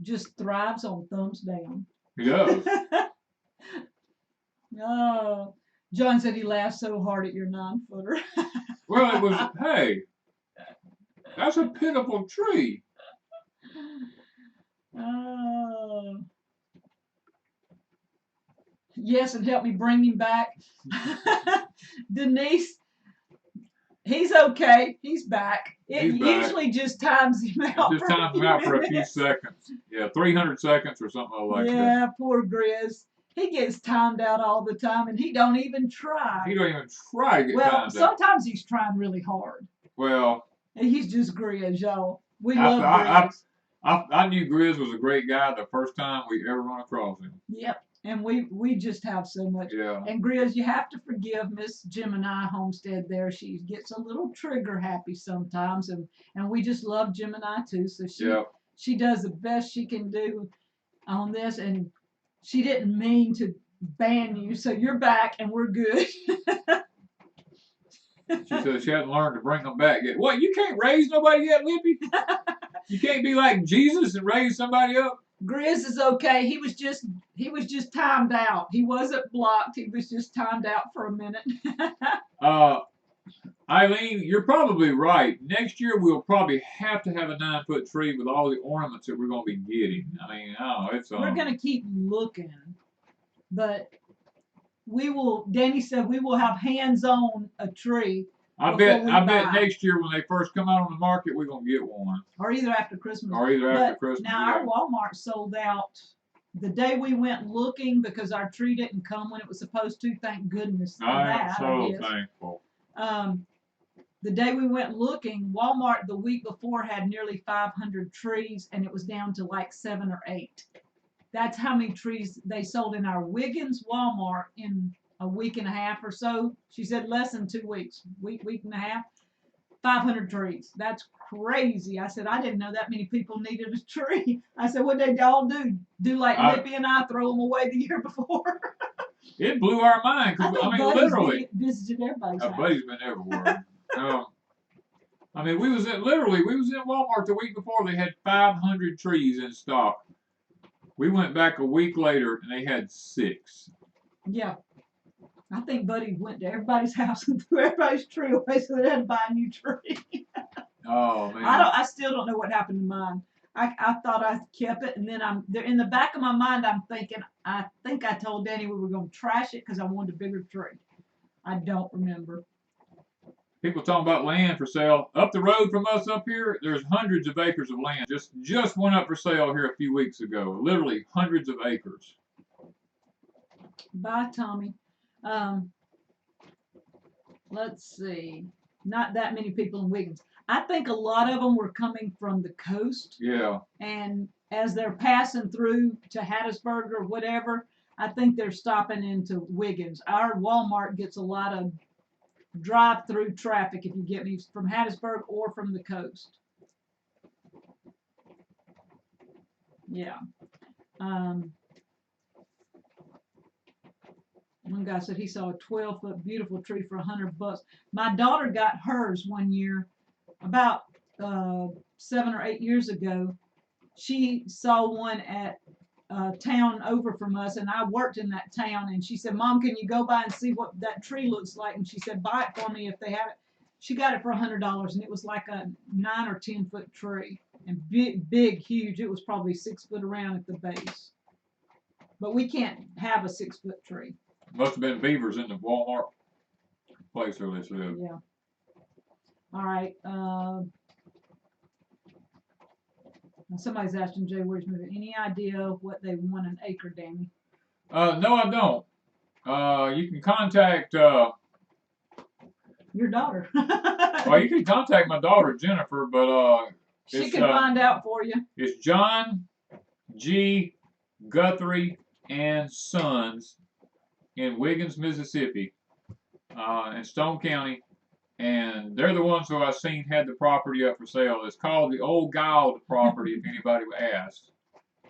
Speaker 1: just thrives on thumbs down.
Speaker 2: He does.
Speaker 1: Oh, John said he laughed so hard at your 9-footer.
Speaker 2: Well, it was, hey, that's a pitiful tree.
Speaker 1: Oh. Yes, and help me bring him back. Denise, he's okay. He's back. It usually just times him out.
Speaker 2: It just times him out for a few seconds. Yeah, 300 seconds or something like that.
Speaker 1: Yeah, poor Grizz. He gets timed out all the time, and he don't even try.
Speaker 2: He don't even try to get timed out.
Speaker 1: Well, sometimes he's trying really hard.
Speaker 2: Well.
Speaker 1: And he's just Grizz, y'all. We love Grizz.
Speaker 2: I knew Grizz was a great guy the first time we ever run across him.
Speaker 1: Yep. And we just have so much.
Speaker 2: Yeah.
Speaker 1: And Grizz, you have to forgive Miss Gemini Homestead there. She gets a little trigger happy sometimes, and we just love Gemini too. So she does the best she can do on this, and she didn't mean to ban you, so you're back and we're good.
Speaker 2: She said she hadn't learned to bring them back yet. What? You can't raise nobody yet, Lippy? You can't be like Jesus and raise somebody up?
Speaker 1: Grizz is okay. He was just timed out. He wasn't blocked. He was just timed out for a minute.
Speaker 2: Eileen, you're probably right. Next year we'll probably have to have a 9-foot tree with all the ornaments that we're going to be getting. I mean, I don't know. It's
Speaker 1: We're gonna keep looking, but we will. Danny said we will have hands on a tree.
Speaker 2: I bet next year when they first come out on the market, we're gonna get one.
Speaker 1: Or either after Christmas.
Speaker 2: Or either after Christmas.
Speaker 1: Now our Walmart sold out the day we went looking because our tree didn't come when it was supposed to. Thank goodness for
Speaker 2: I
Speaker 1: that.
Speaker 2: am so thankful.
Speaker 1: The day we went looking, Walmart the week before had nearly 500 trees, and it was down to like 7 or 8. That's how many trees they sold in our Wiggins Walmart in a week and a half or so. She said less than 2 weeks, week and a half. 500 trees. That's crazy. I said, I didn't know that many people needed a tree. I said, what they all do? Do like Lippy and I, throw them away the year before?
Speaker 2: It blew our mind. I mean, literally.
Speaker 1: Visited everybody's house.
Speaker 2: Buddy's been everywhere. I mean, we was in Walmart the week before. They had 500 trees in stock. We went back a week later and they had 6.
Speaker 1: Yeah. I think Buddy went to everybody's house and threw everybody's tree away so they had to buy a new tree.
Speaker 2: Oh man.
Speaker 1: I still don't know what happened to mine. I thought I kept it, and then in the back of my mind I'm thinking, I think I told Danny we were going to trash it because I wanted a bigger tree. I don't remember.
Speaker 2: People talking about land for sale. Up the road from us up here, there's hundreds of acres of land. Just went up for sale here a few weeks ago. Literally hundreds of acres.
Speaker 1: Bye, Tommy. Let's see. Not that many people in Wiggins. I think a lot of them were coming from the coast.
Speaker 2: Yeah.
Speaker 1: And as they're passing through to Hattiesburg or whatever, I think they're stopping into Wiggins. Our Walmart gets a lot of drive-through traffic, if you get me, from Hattiesburg or from the coast. Yeah. One guy said he saw a 12-foot beautiful tree for $100. My daughter got hers one year, about 7 or 8 years ago. She saw one at a town over from us, and I worked in that town. And she said, "Mom, can you go by and see what that tree looks like?" And she said, "Buy it for me if they have it." She got it for $100, and it was like a 9 or 10-foot tree, and big, huge. It was probably 6 foot around at the base. But we can't have a 6-foot tree.
Speaker 2: Must have been beavers in the Walmart place where they said.
Speaker 1: Yeah. All right. Somebody's asking Jay where's moving. Any idea what they want an acre, Danny?
Speaker 2: No, I don't. You can contact
Speaker 1: your daughter.
Speaker 2: Well, you can contact my daughter Jennifer, but
Speaker 1: she can find out for you.
Speaker 2: It's John G. Guthrie and Sons in Wiggins, Mississippi, in Stone County, and they're the ones who I've seen had the property up for sale. It's called the Old Gold property, if anybody would ask.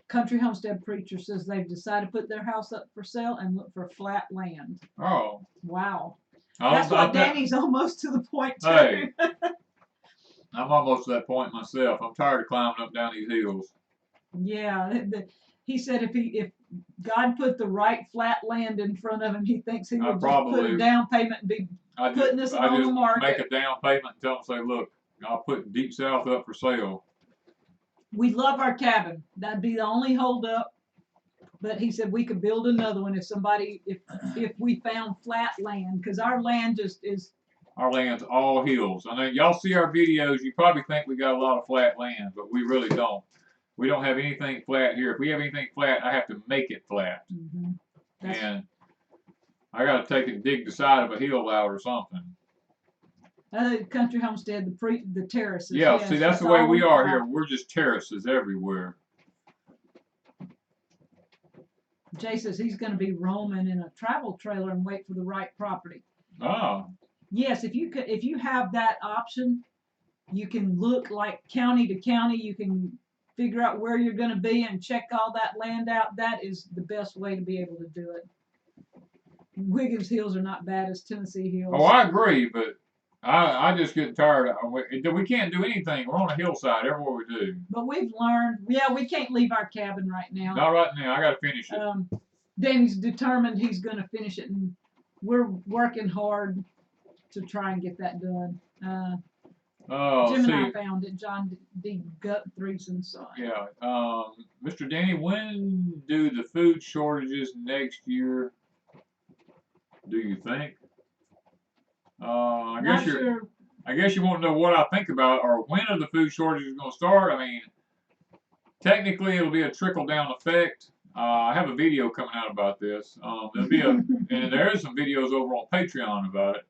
Speaker 1: Country Homestead Preacher says they've decided to put their house up for sale and look for flat land.
Speaker 2: Oh.
Speaker 1: Wow. That's what Danny's almost to the point too.
Speaker 2: Hey, I'm almost to that point myself. I'm tired of climbing up down these hills.
Speaker 1: Yeah, he said if God put the right flat land in front of him, he thinks he would just put a down payment and be putting this on the market.
Speaker 2: Make a down payment and tell them, say, look, I'll put Deep South up for sale.
Speaker 1: We love our cabin. That'd be the only hold up. But he said we could build another one if we found flat land, because our land just is.
Speaker 2: Our land's all hills. I mean, y'all see our videos, you probably think we got a lot of flat land, but we really don't. We don't have anything flat here. If we have anything flat, I have to make it flat. Mm-hmm. And I got to take and dig the side of a hill out or something.
Speaker 1: Country Homestead, the terraces.
Speaker 2: Yeah, yes, see, that's the way we are here. We're just terraces everywhere.
Speaker 1: Jay says he's going to be roaming in a travel trailer and wait for the right property.
Speaker 2: Oh.
Speaker 1: Yes, if you have that option, you can look like county to county. You can figure out where you're going to be and check all that land out. That is the best way to be able to do it. Wiggins Hills are not bad as Tennessee Hills.
Speaker 2: Oh, I agree, but I just get tired. We can't do anything. We're on a hillside everywhere we do.
Speaker 1: But we've learned, we can't leave our cabin right now.
Speaker 2: Not right now. I got to finish it.
Speaker 1: Danny's determined he's going to finish it, and we're working hard to try and get that done.
Speaker 2: Oh,
Speaker 1: Jim and
Speaker 2: see,
Speaker 1: I found it. John D. Guthrie's son.
Speaker 2: yeah. Mr. Danny, when do the food shortages next year? Do you think?
Speaker 1: Not sure.
Speaker 2: I guess you want to know what I think about, or when are the food shortages going to start? I mean, technically, it'll be a trickle down effect. I have a video coming out about this. There'll be and there is some videos over on Patreon about it.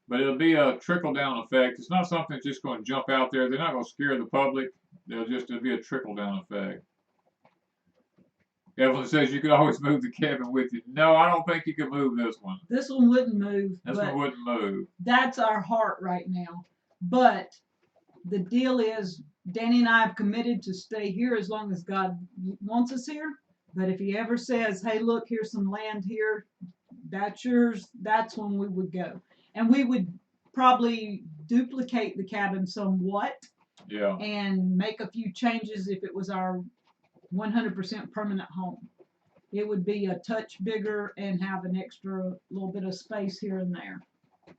Speaker 2: But it'll be a trickle down effect. It's not something that's just going to jump out there. They're not going to scare the public. It'll be a trickle down effect. Evelyn says you could always move the cabin with you. No, I don't think you can move this one.
Speaker 1: This one wouldn't move.
Speaker 2: This one wouldn't move.
Speaker 1: That's our heart right now. But the deal is, Danny and I have committed to stay here as long as God wants us here. But if he ever says, hey, look, here's some land here, that's yours, that's when we would go. And we would probably duplicate the cabin somewhat.
Speaker 2: Yeah.
Speaker 1: And make a few changes if it was our 100% permanent home. It would be a touch bigger and have an extra little bit of space here and there.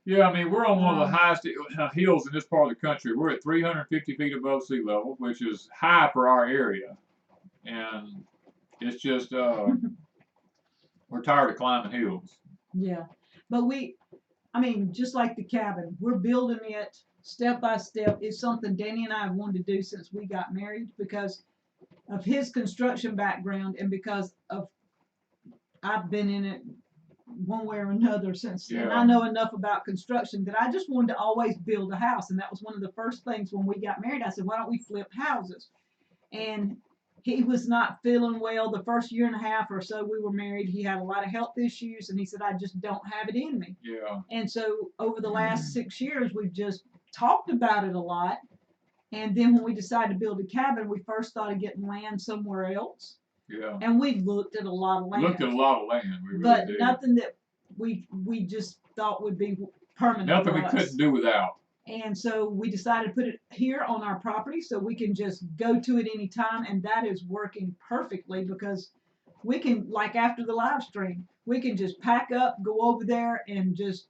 Speaker 2: Yeah, I mean, we're on one of the highest hills in this part of the country. We're at 350 feet above sea level, which is high for our area. And it's just, we're tired of climbing hills.
Speaker 1: Yeah. But I mean, just like the cabin, we're building it step by step. It's something Danny and I have wanted to do since we got married because of his construction background and because of I've been in it one way or another since.
Speaker 2: Yeah.
Speaker 1: And I know enough about construction that I just wanted to always build a house. And that was one of the first things when we got married. I said, why don't we flip houses? And he was not feeling well the first year and a half or so we were married. He had a lot of health issues and he said, I just don't have it in me.
Speaker 2: Yeah.
Speaker 1: And so over the last 6 years, we've just talked about it a lot. And then when we decided to build a cabin, we first thought of getting land somewhere else.
Speaker 2: Yeah.
Speaker 1: And we looked at a lot of land.
Speaker 2: Looked at a lot of land. We really
Speaker 1: but
Speaker 2: did.
Speaker 1: nothing that we just thought would be permanent.
Speaker 2: Nothing
Speaker 1: for
Speaker 2: we
Speaker 1: us.
Speaker 2: couldn't do without.
Speaker 1: And so we decided to put it here on our property so we can just go to it anytime. And that is working perfectly because we can, like after the live stream, we can just pack up, go over there and just,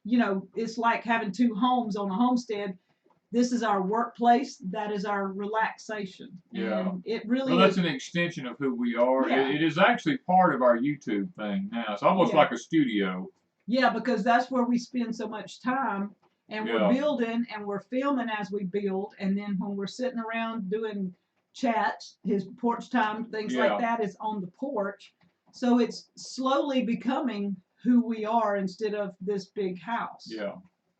Speaker 1: it's like having two homes on a homestead. This is our workplace. That is our relaxation.
Speaker 2: Yeah.
Speaker 1: And it really
Speaker 2: well, that's
Speaker 1: is.
Speaker 2: an extension of who we are.
Speaker 1: Yeah.
Speaker 2: It is actually part of our YouTube thing now. It's almost like a studio.
Speaker 1: Yeah, because that's where we spend so much time. And we're building and we're filming as we build. And then when we're sitting around doing chats, his porch time, things like that is on the porch. So it's slowly becoming who we are instead of this big house.
Speaker 2: Yeah.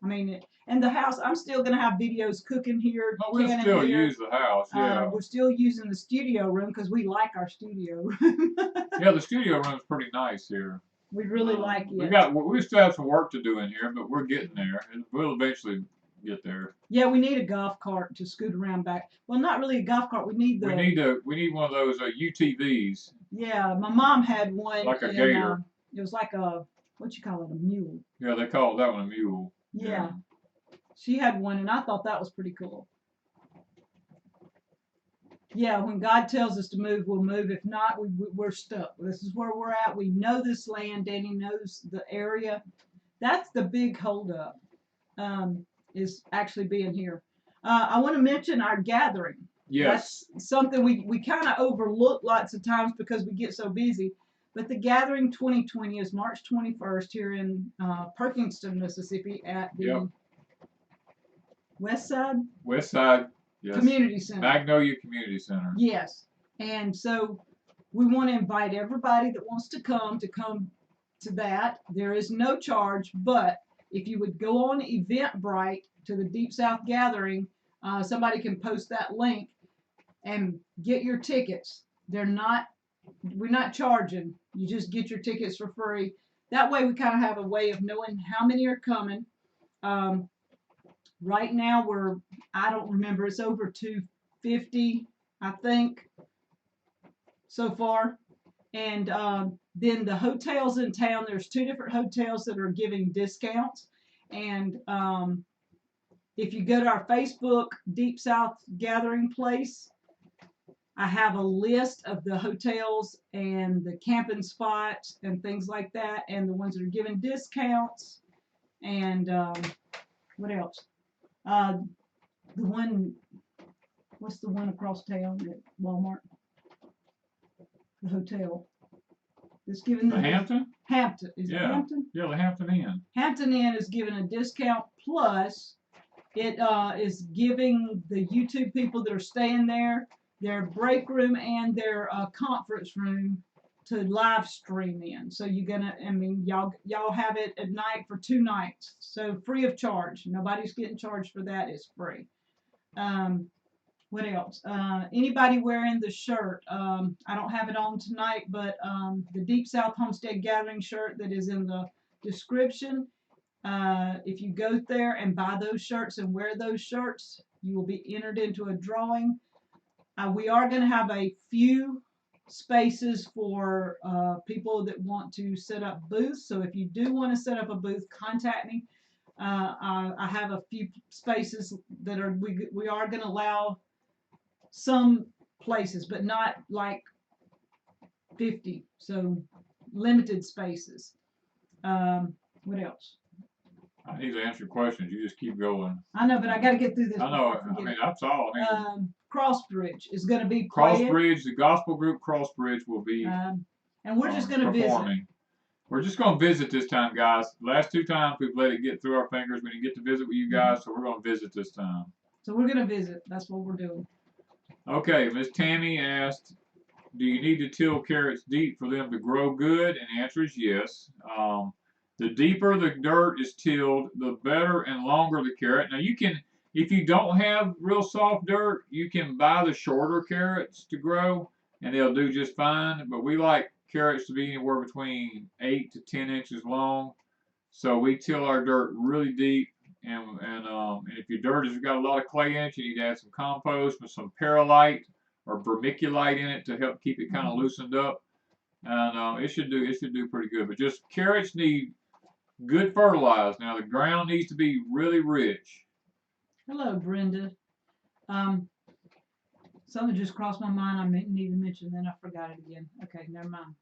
Speaker 1: I mean, and the house, I'm still going to have videos cooking here.
Speaker 2: No, we'll still use the house, yeah.
Speaker 1: We're still using the studio room because we like our studio room.
Speaker 2: Yeah, the studio room's pretty nice here.
Speaker 1: We really like it.
Speaker 2: We still have some work to do in here, but we're getting there, and we'll eventually get there.
Speaker 1: Yeah, we need a golf cart to scoot around back. Well, not really a golf cart. We need
Speaker 2: We need one of those UTVs.
Speaker 1: Yeah, my mom had one.
Speaker 2: Like a gator.
Speaker 1: It was like a what you call it, a mule.
Speaker 2: Yeah, they call that one a mule.
Speaker 1: Yeah. She had one, and I thought that was pretty cool. Yeah, when God tells us to move, we'll move. If not, we're stuck. This is where we're at. We know this land. Danny knows the area. That's the big holdup, is actually being here. I want to mention our gathering.
Speaker 2: Yes.
Speaker 1: That's something we kind of overlook lots of times because we get so busy. But the gathering 2020 is March 21st here in Perkinston, Mississippi at the West Side?
Speaker 2: West Side. Yes.
Speaker 1: Community Center.
Speaker 2: Magnolia Community Center.
Speaker 1: Yes. And so we want to invite everybody that wants to come to that. There is no charge, but if you would go on Eventbrite to the Deep South Gathering, somebody can post that link and get your tickets. We're not charging. You just get your tickets for free. That way we kind of have a way of knowing how many are coming. Right now I don't remember, it's over 250, I think, so far. And then the hotels in town, there's 2 different hotels that are giving discounts. And if you go to our Facebook Deep South Gathering Place, I have a list of the hotels and the camping spots and things like that, and the ones that are giving discounts. And what else? The one, what's the one across town at Walmart? The hotel. It's giving
Speaker 2: The Hampton?
Speaker 1: Hampton. Is it
Speaker 2: Yeah.
Speaker 1: Hampton?
Speaker 2: Yeah, the Hampton Inn.
Speaker 1: Hampton Inn is giving a discount, plus it is giving the YouTube people that are staying there their break room and their conference room to live stream in. So you're gonna, I mean, y'all have it at night for 2 nights, so free of charge. Nobody's getting charged for that. It's free. What else? Anybody wearing the shirt? I don't have it on tonight, but the Deep South Homestead Gathering shirt that is in the description. If you go there and buy those shirts and wear those shirts, you will be entered into a drawing. We are going to have a few spaces for people that want to set up booths. So if you do want to set up a booth, contact me. I have a few spaces that are, we are going to allow some places, but not like 50. So limited spaces. What else?
Speaker 2: I need to answer questions. You just keep going.
Speaker 1: I know, but I got to get through this.
Speaker 2: I know. I mean, that's all. I mean,
Speaker 1: Crossbridge is going to be
Speaker 2: Crossbridge, the gospel group Crossbridge will be
Speaker 1: and we're just going to visit.
Speaker 2: We're just going to visit this time, guys. Last 2 times we've let it get through our fingers. We didn't get to visit with you guys, so we're going to visit this time.
Speaker 1: So we're going to visit. That's what we're doing.
Speaker 2: Okay, Miss Tammy asked, do you need to till carrots deep for them to grow good? And the answer is yes. The deeper the dirt is tilled, the better and longer the carrot. Now you can, if you don't have real soft dirt, you can buy the shorter carrots to grow and they'll do just fine. But we like carrots to be anywhere between 8 to 10 inches long. So we till our dirt really deep. And if your dirt has got a lot of clay in it, you need to add some compost with some perlite or vermiculite in it to help keep it kind of loosened up. And it should do pretty good. But just carrots need good fertilizer. Now the ground needs to be really rich.
Speaker 1: Hello, Brenda. Something just crossed my mind. I didn't even mention, then I forgot it again. Okay, never mind.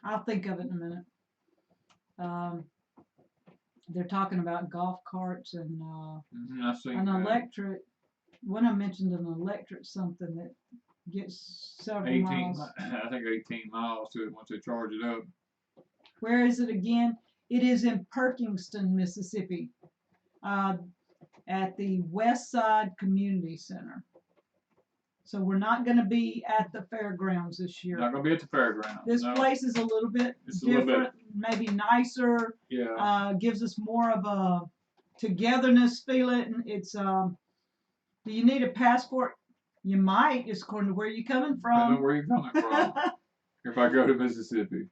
Speaker 1: I'll think of it in a minute. They're talking about golf carts and an electric. When I mentioned an electric something that gets several
Speaker 2: 18
Speaker 1: miles.
Speaker 2: I think 18 miles to it once they charge it up.
Speaker 1: Where is it again? It is in Perkinston, Mississippi, at the West Side Community Center. So we're not going to be at the fairgrounds this year.
Speaker 2: Not going to be at the fairgrounds.
Speaker 1: This place is a little bit different, maybe nicer.
Speaker 2: Yeah.
Speaker 1: Gives us more of a togetherness feeling. It's do you need a passport? You might, just according to where you're coming from.
Speaker 2: I know where you're coming from. If I go to Mississippi.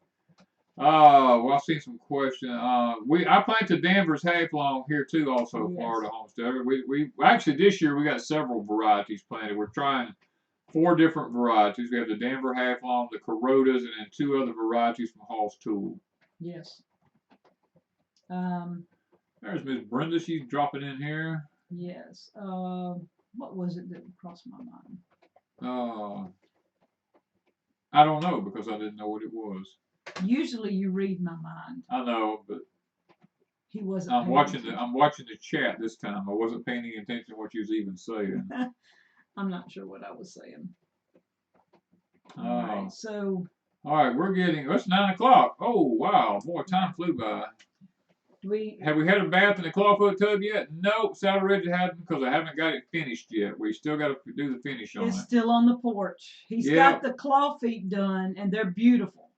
Speaker 2: Well, I've seen some questions. I planted Danvers half long here too, also
Speaker 1: Yes.
Speaker 2: Florida Homestead. We actually this year we got several varieties planted. We're trying 4 different varieties. We have the Denver half long, the Corotas, and then 2 other varieties from Hall's Tool.
Speaker 1: Yes.
Speaker 2: There's Miss Brenda. She's dropping in here.
Speaker 1: Yes. What was it that crossed my mind?
Speaker 2: I don't know because I didn't know what it was.
Speaker 1: Usually you read my mind.
Speaker 2: I know, but
Speaker 1: he wasn't.
Speaker 2: I'm watching the chat this time. I wasn't paying any attention to what you was even saying.
Speaker 1: I'm not sure what I was saying.
Speaker 2: All
Speaker 1: right, so.
Speaker 2: All right, it's 9 o'clock. Oh wow, boy, time flew by. Have we had a bath in the clawfoot tub yet? Nope, Saddle Ridge hasn't because I haven't got it finished yet. We still got to do the finish on it.
Speaker 1: It's still on the porch. He's got the claw feet done, and they're beautiful.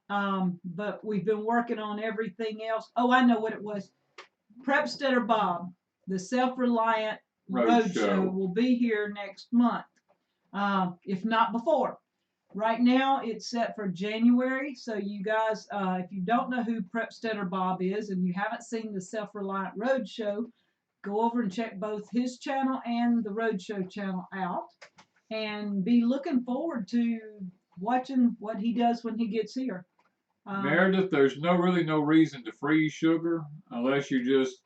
Speaker 1: But we've been working on everything else. Oh, I know what it was. Prepsteader Bob, the Self-Reliant Roadshow will be here next month, if not before. Right now, it's set for January. So you guys, if you don't know who Prepsteader Bob is and you haven't seen the Self-Reliant Roadshow, go over and check both his channel and the Roadshow channel out, and be looking forward to watching what he does when he gets here.
Speaker 2: Meredith, there's really no reason to freeze sugar unless you just.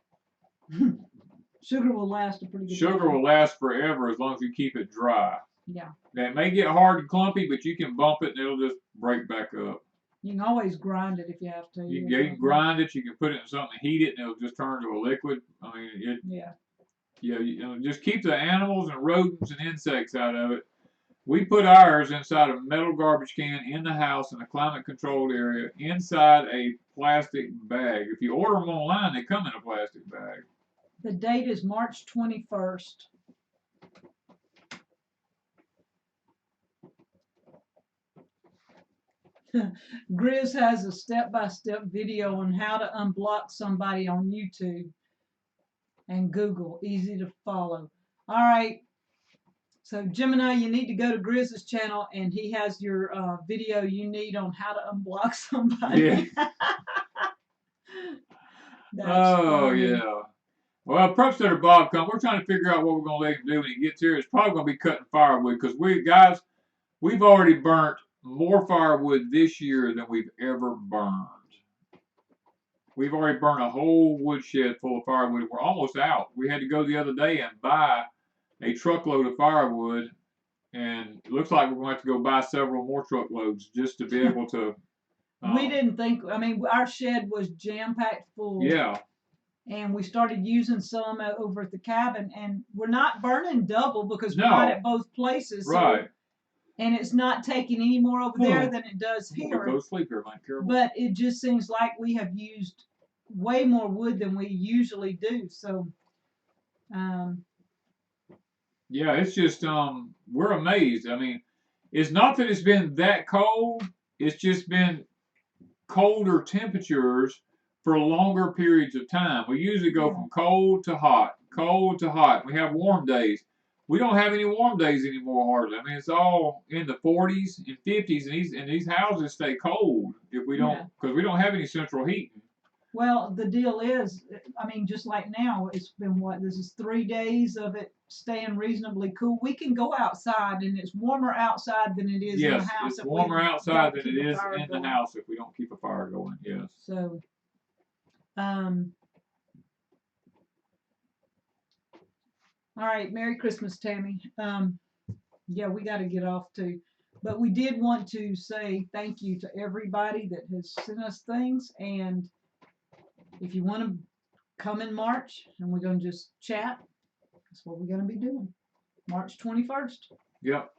Speaker 1: Sugar will last a pretty good
Speaker 2: time. Sugar will last forever as long as you keep it dry.
Speaker 1: Yeah.
Speaker 2: Now, it may get hard and clumpy, but you can bump it and it'll just break back up.
Speaker 1: You can always grind it if you have to.
Speaker 2: You can grind it. You can put it in something, heat it, and it'll just turn to a liquid. I mean,
Speaker 1: Yeah.
Speaker 2: Yeah, just keep the animals and rodents and insects out of it. We put ours inside a metal garbage can in the house in a climate controlled area inside a plastic bag. If you order them online, they come in a plastic bag.
Speaker 1: The date is March 21st. Grizz has a step-by-step video on how to unblock somebody on YouTube and Google. Easy to follow. All right. So Gemini, you need to go to Grizz's channel, and he has your video you need on how to unblock somebody.
Speaker 2: Yeah.
Speaker 1: Oh
Speaker 2: yeah. Well, Prepstead Bob come. We're trying to figure out what we're gonna let him do when he gets here. It's probably gonna be cutting firewood because we've already burnt more firewood this year than we've ever burned. We've already burned a whole woodshed full of firewood. We're almost out. We had to go the other day and buy a truckload of firewood, and it looks like we're going to have to go buy several more truckloads just to be able to.
Speaker 1: We didn't think. I mean, our shed was jam-packed full.
Speaker 2: Yeah.
Speaker 1: And we started using some over at the cabin, and we're not burning double because we're
Speaker 2: No.
Speaker 1: not at both places.
Speaker 2: Right.
Speaker 1: So, and it's not taking any more over there than it does here.
Speaker 2: Go to sleep here, Mike. Careful.
Speaker 1: But it just seems like we have used way more wood than we usually do. So,
Speaker 2: yeah, it's just we're amazed. I mean, it's not that it's been that cold. It's just been colder temperatures for longer periods of time. We usually go from cold to hot, cold to hot. We have warm days. We don't have any warm days anymore hardly. I mean, it's all in the 40s and 50s, and these houses stay cold if we don't, because we don't have any central heating.
Speaker 1: Well, the deal is, I mean, just like now, it's been this is 3 days of it staying reasonably cool. We can go outside, and it's warmer outside than it is in the house.
Speaker 2: Yes, it's warmer outside than it is in the house if we don't keep a fire going. Yes.
Speaker 1: So, all right, Merry Christmas, Tammy. Yeah, we got to get off too. But we did want to say thank you to everybody that has sent us things. And if you want to come in March and we're going to just chat, that's what we're going to be doing. March 21st.
Speaker 2: Yep.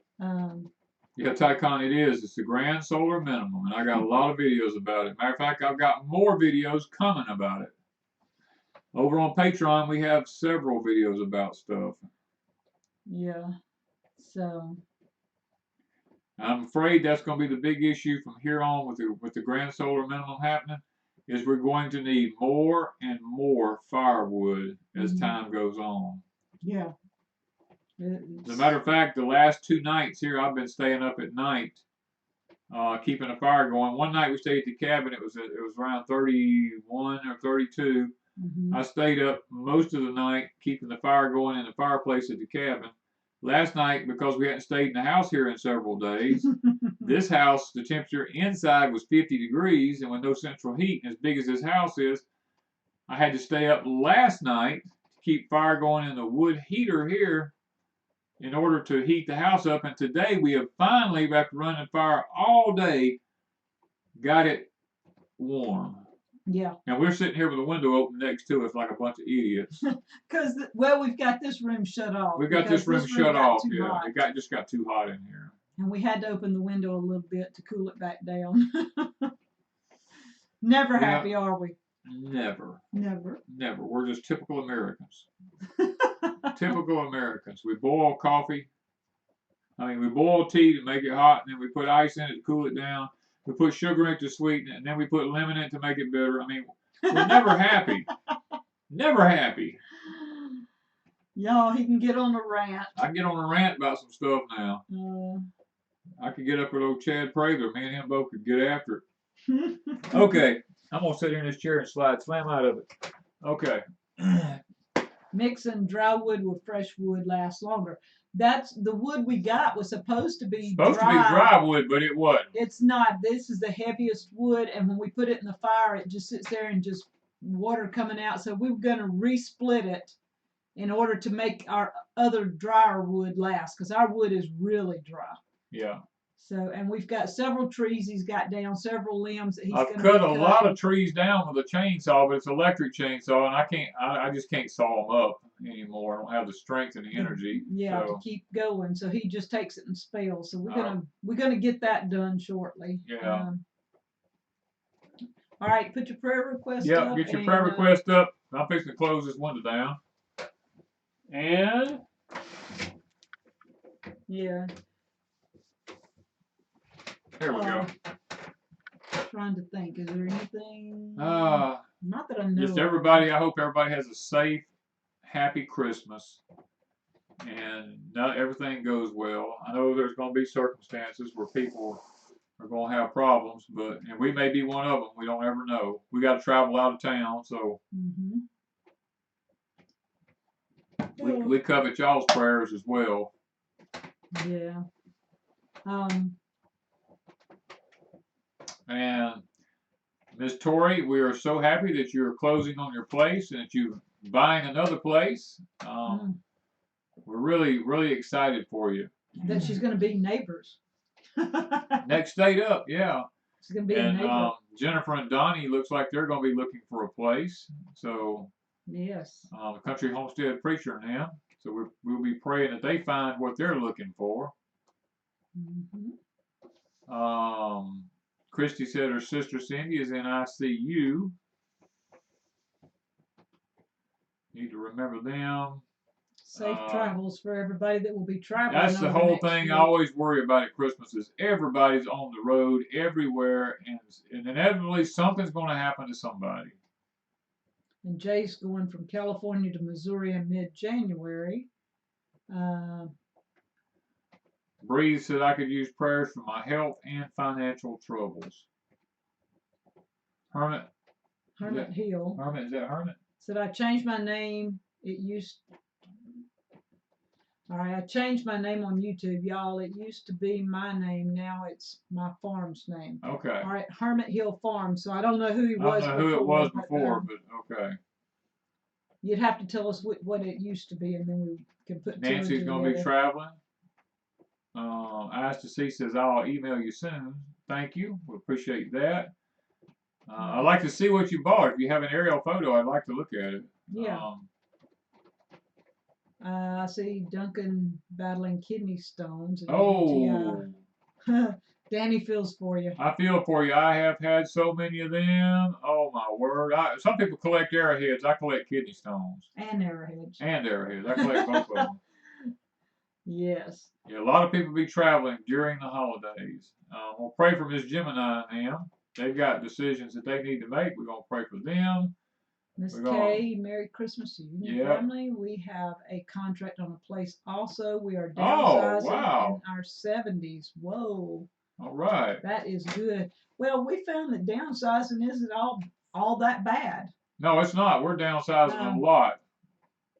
Speaker 2: Yeah, Tycon, it is. It's the grand solar minimum. And I got a lot of videos about it. Matter of fact, I've got more videos coming about it. Over on Patreon, we have several videos about stuff.
Speaker 1: Yeah. So
Speaker 2: I'm afraid that's going to be the big issue from here on with the grand solar minimum happening, is we're going to need more and more firewood as time goes on.
Speaker 1: Yeah.
Speaker 2: As a matter of fact, the last 2 nights here, I've been staying up at night, keeping a fire going. One night we stayed at the cabin. It was around 31 or 32. I stayed up most of the night keeping the fire going in the fireplace at the cabin. Last night, because we hadn't stayed in the house here in several days, this house, the temperature inside was 50 degrees, and with no central heat, and as big as this house is, I had to stay up last night to keep fire going in the wood heater here in order to heat the house up. And today we have finally, after running fire all day, got it warm.
Speaker 1: Yeah.
Speaker 2: And we're sitting here with the window open next to us like a bunch of idiots.
Speaker 1: Because, well, we've got this room shut off.
Speaker 2: We've got this room shut off, yeah.
Speaker 1: Hot.
Speaker 2: It just got too hot in here.
Speaker 1: And we had to open the window a little bit to cool it back down. Never happy, are we?
Speaker 2: Never.
Speaker 1: Never.
Speaker 2: Never. We're just typical Americans. Typical Americans. We boil coffee. We boil tea to make it hot, and then we put ice in it to cool it down. We put sugar in it to sweeten it, and then we put lemon in it to make it bitter. We're never happy. Never happy.
Speaker 1: Y'all, he can get on a rant.
Speaker 2: I can get on a rant about some stuff now. I could get up with old Chad Prather. Me and him both could get after it. Okay. I'm going to sit here in this chair and slam out of it. Okay.
Speaker 1: Mixing dry wood with fresh wood lasts longer. That's the wood we got was supposed to be dry
Speaker 2: wood, but it wasn't.
Speaker 1: It's not. This is the heaviest wood, and when we put it in the fire, it just sits there and just water coming out. So we were going to resplit it in order to make our other drier wood last, because our wood is really dry.
Speaker 2: Yeah.
Speaker 1: So, and we've got several trees he's got down, several limbs that he's
Speaker 2: I've
Speaker 1: going to
Speaker 2: cut
Speaker 1: be
Speaker 2: a lot
Speaker 1: cutting.
Speaker 2: of trees down with a chainsaw, but it's electric chainsaw, and I just can't saw them up anymore. I don't have the strength and the energy.
Speaker 1: Yeah, to
Speaker 2: So
Speaker 1: keep going. So he just takes it in spells. So
Speaker 2: uh,
Speaker 1: we're gonna get that done shortly.
Speaker 2: yeah.
Speaker 1: All right, put your prayer request
Speaker 2: Yep,
Speaker 1: up
Speaker 2: get your
Speaker 1: and
Speaker 2: prayer request up. I'm fixing to close this window down. And
Speaker 1: yeah.
Speaker 2: there we go.
Speaker 1: Trying to think, is there anything?
Speaker 2: Not
Speaker 1: that I know.
Speaker 2: Just everybody. I hope everybody has a safe, happy Christmas, and everything goes well. I know there's going to be circumstances where people are going to have problems, and we may be one of them. We don't ever know. We got to travel out of town, so we covet y'all's prayers as well.
Speaker 1: Yeah.
Speaker 2: And Miss Tori, we are so happy that you're closing on your place and that you're buying another place. We're really, really excited for you.
Speaker 1: That she's going to be neighbors.
Speaker 2: Next state up, yeah.
Speaker 1: She's going to be a neighbor.
Speaker 2: Jennifer and Donnie looks like they're going to be looking for a place. So
Speaker 1: yes.
Speaker 2: Country Homestead Preacher and them. So we'll be praying that they find what they're looking for. Christy said her sister Cindy is in ICU. Need to remember them.
Speaker 1: Safe travels for everybody that will be traveling.
Speaker 2: That's the whole thing I always worry about at Christmas is everybody's on the road everywhere, and inevitably something's going to happen to somebody.
Speaker 1: And Jay's going from California to Missouri in mid-January.
Speaker 2: Bree said I could use prayers for my health and financial troubles. Hermit
Speaker 1: Hill.
Speaker 2: Hermit, is that Hermit?
Speaker 1: Said I changed my name. All right, I changed my name on YouTube, y'all. It used to be my name. Now it's my farm's name.
Speaker 2: Okay.
Speaker 1: All right, Hermit Hill Farm. So I don't know who he was.
Speaker 2: I don't know who it was before, but okay.
Speaker 1: You'd have to tell us what it used to be, and then we can put.
Speaker 2: Nancy's going to be traveling. Asked to see says I'll email you soon. Thank you. We appreciate that. I'd like to see what you bought. If you have an aerial photo, I'd like to look at it.
Speaker 1: Yeah. I see Duncan battling kidney stones. And Danny feels for you.
Speaker 2: I feel for you. I have had so many of them. Oh my word! Some people collect arrowheads. I collect kidney stones.
Speaker 1: And arrowheads.
Speaker 2: I collect both of them.
Speaker 1: Yes.
Speaker 2: Yeah, a lot of people be traveling during the holidays. We'll pray for Miss Gemini and them. They've got decisions that they need to make. We're gonna pray for them.
Speaker 1: Miss Kay, Merry Christmas to you and your family. We have a contract on a place also. We are downsizing in our 70s. Whoa.
Speaker 2: All right.
Speaker 1: That is good. Well, we found that downsizing isn't all that bad.
Speaker 2: No, it's not. We're downsizing a lot.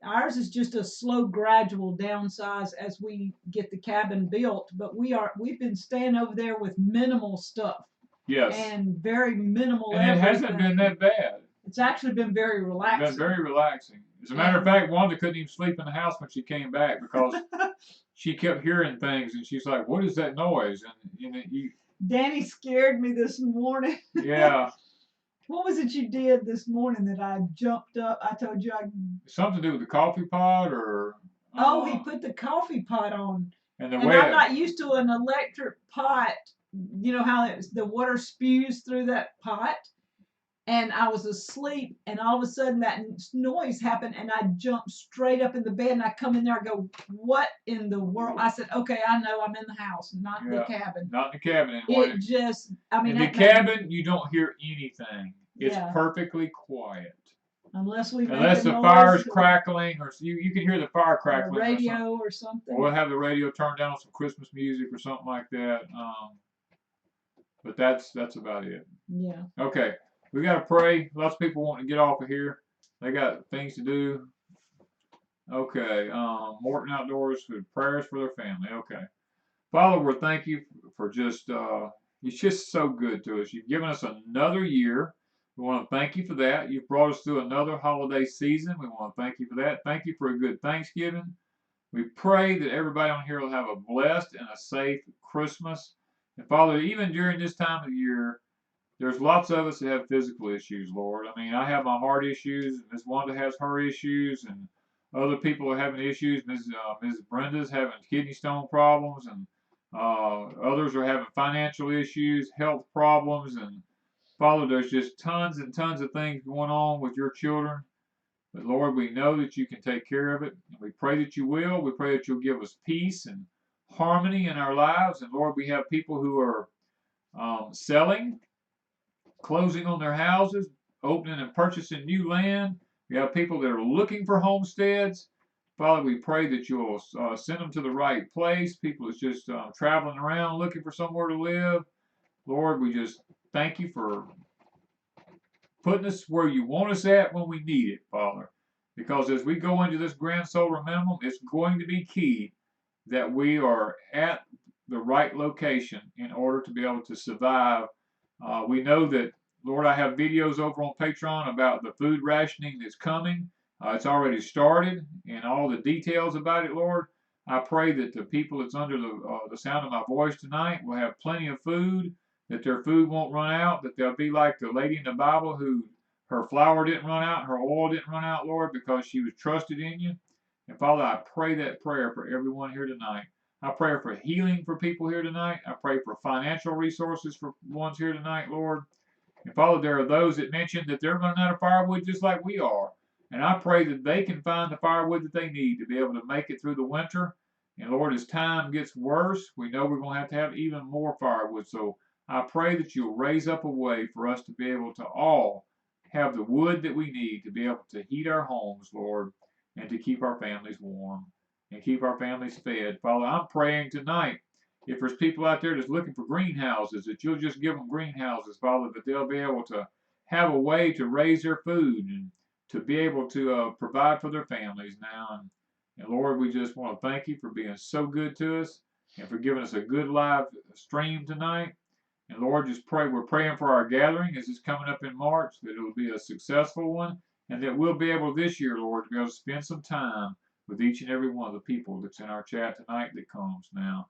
Speaker 1: Ours is just a slow, gradual downsize as we get the cabin built, but we've been staying over there with minimal stuff.
Speaker 2: Yes.
Speaker 1: And very minimal
Speaker 2: and everything. It hasn't been that bad.
Speaker 1: It's actually been very relaxing.
Speaker 2: It's been very relaxing. As a matter of fact, Wanda couldn't even sleep in the house when she came back because she kept hearing things, and she's like, "What is that noise?" And
Speaker 1: Danny scared me this morning.
Speaker 2: Yeah.
Speaker 1: What was it you did this morning that I jumped up? I told you
Speaker 2: something to do with the coffee pot, or
Speaker 1: he put the coffee pot on.
Speaker 2: And
Speaker 1: I'm not used to an electric pot. You know how the water spews through that pot? And I was asleep, and all of a sudden that noise happened, and I jumped straight up in the bed, and I come in there, I go, what in the world? I said, okay, I know I'm in the house, not in the cabin.
Speaker 2: Not in the cabin.
Speaker 1: It just,
Speaker 2: in the cabin, you don't hear anything. It's perfectly quiet.
Speaker 1: Unless the
Speaker 2: fire's crackling, or you can hear the fire crackling.
Speaker 1: Radio or something.
Speaker 2: Or we'll have the radio turned down on some Christmas music or something like that. But that's about it.
Speaker 1: Yeah.
Speaker 2: Okay. We got to pray. Lots of people want to get off of here. They got things to do. Okay. Morton Outdoors with prayers for their family. Okay. Father, we thank you for just, you're just so good to us. You've given us another year. We want to thank you for that. You've brought us through another holiday season. We want to thank you for that. Thank you for a good Thanksgiving. We pray that everybody on here will have a blessed and a safe Christmas. And Father, even during this time of year, there's lots of us that have physical issues, Lord. I mean, I have my heart issues, and Miss Wanda has her issues, and other people are having issues. Ms. Brenda's having kidney stone problems, and others are having financial issues, health problems, and Father, there's just tons and tons of things going on with your children. But Lord, we know that you can take care of it, and we pray that you will. We pray that you'll give us peace and harmony in our lives. And Lord, we have people who are selling, closing on their houses, opening and purchasing new land. We have people that are looking for homesteads. Father, we pray that you'll send them to the right place. People that's just traveling around looking for somewhere to live. Lord, we just thank you for putting us where you want us at when we need it, Father. Because as we go into this grand solar minimum, it's going to be key that we are at the right location in order to be able to survive. We know that, Lord, I have videos over on Patreon about the food rationing that's coming. It's already started, and all the details about it, Lord. I pray that the people that's under the sound of my voice tonight will have plenty of food, that their food won't run out, that they'll be like the lady in the Bible who her flour didn't run out, her oil didn't run out, Lord, because she was trusted in you. And Father, I pray that prayer for everyone here tonight. I pray for healing for people here tonight. I pray for financial resources for ones here tonight, Lord. And Father, there are those that mentioned that they're running out of firewood just like we are. And I pray that they can find the firewood that they need to be able to make it through the winter. And Lord, as time gets worse, we know we're going to have even more firewood. So I pray that you'll raise up a way for us to be able to all have the wood that we need to be able to heat our homes, Lord, and to keep our families warm and keep our families fed. Father, I'm praying tonight, if there's people out there that's looking for greenhouses, that you'll just give them greenhouses, Father, that they'll be able to have a way to raise their food and to be able to provide for their families now. And Lord, we just want to thank you for being so good to us and for giving us a good live stream tonight. And Lord, just pray, we're praying for our gathering as it's coming up in March, that it'll be a successful one, and that we'll be able this year, Lord, to be able to spend some time with each and every one of the people that's in our chat tonight that comes now.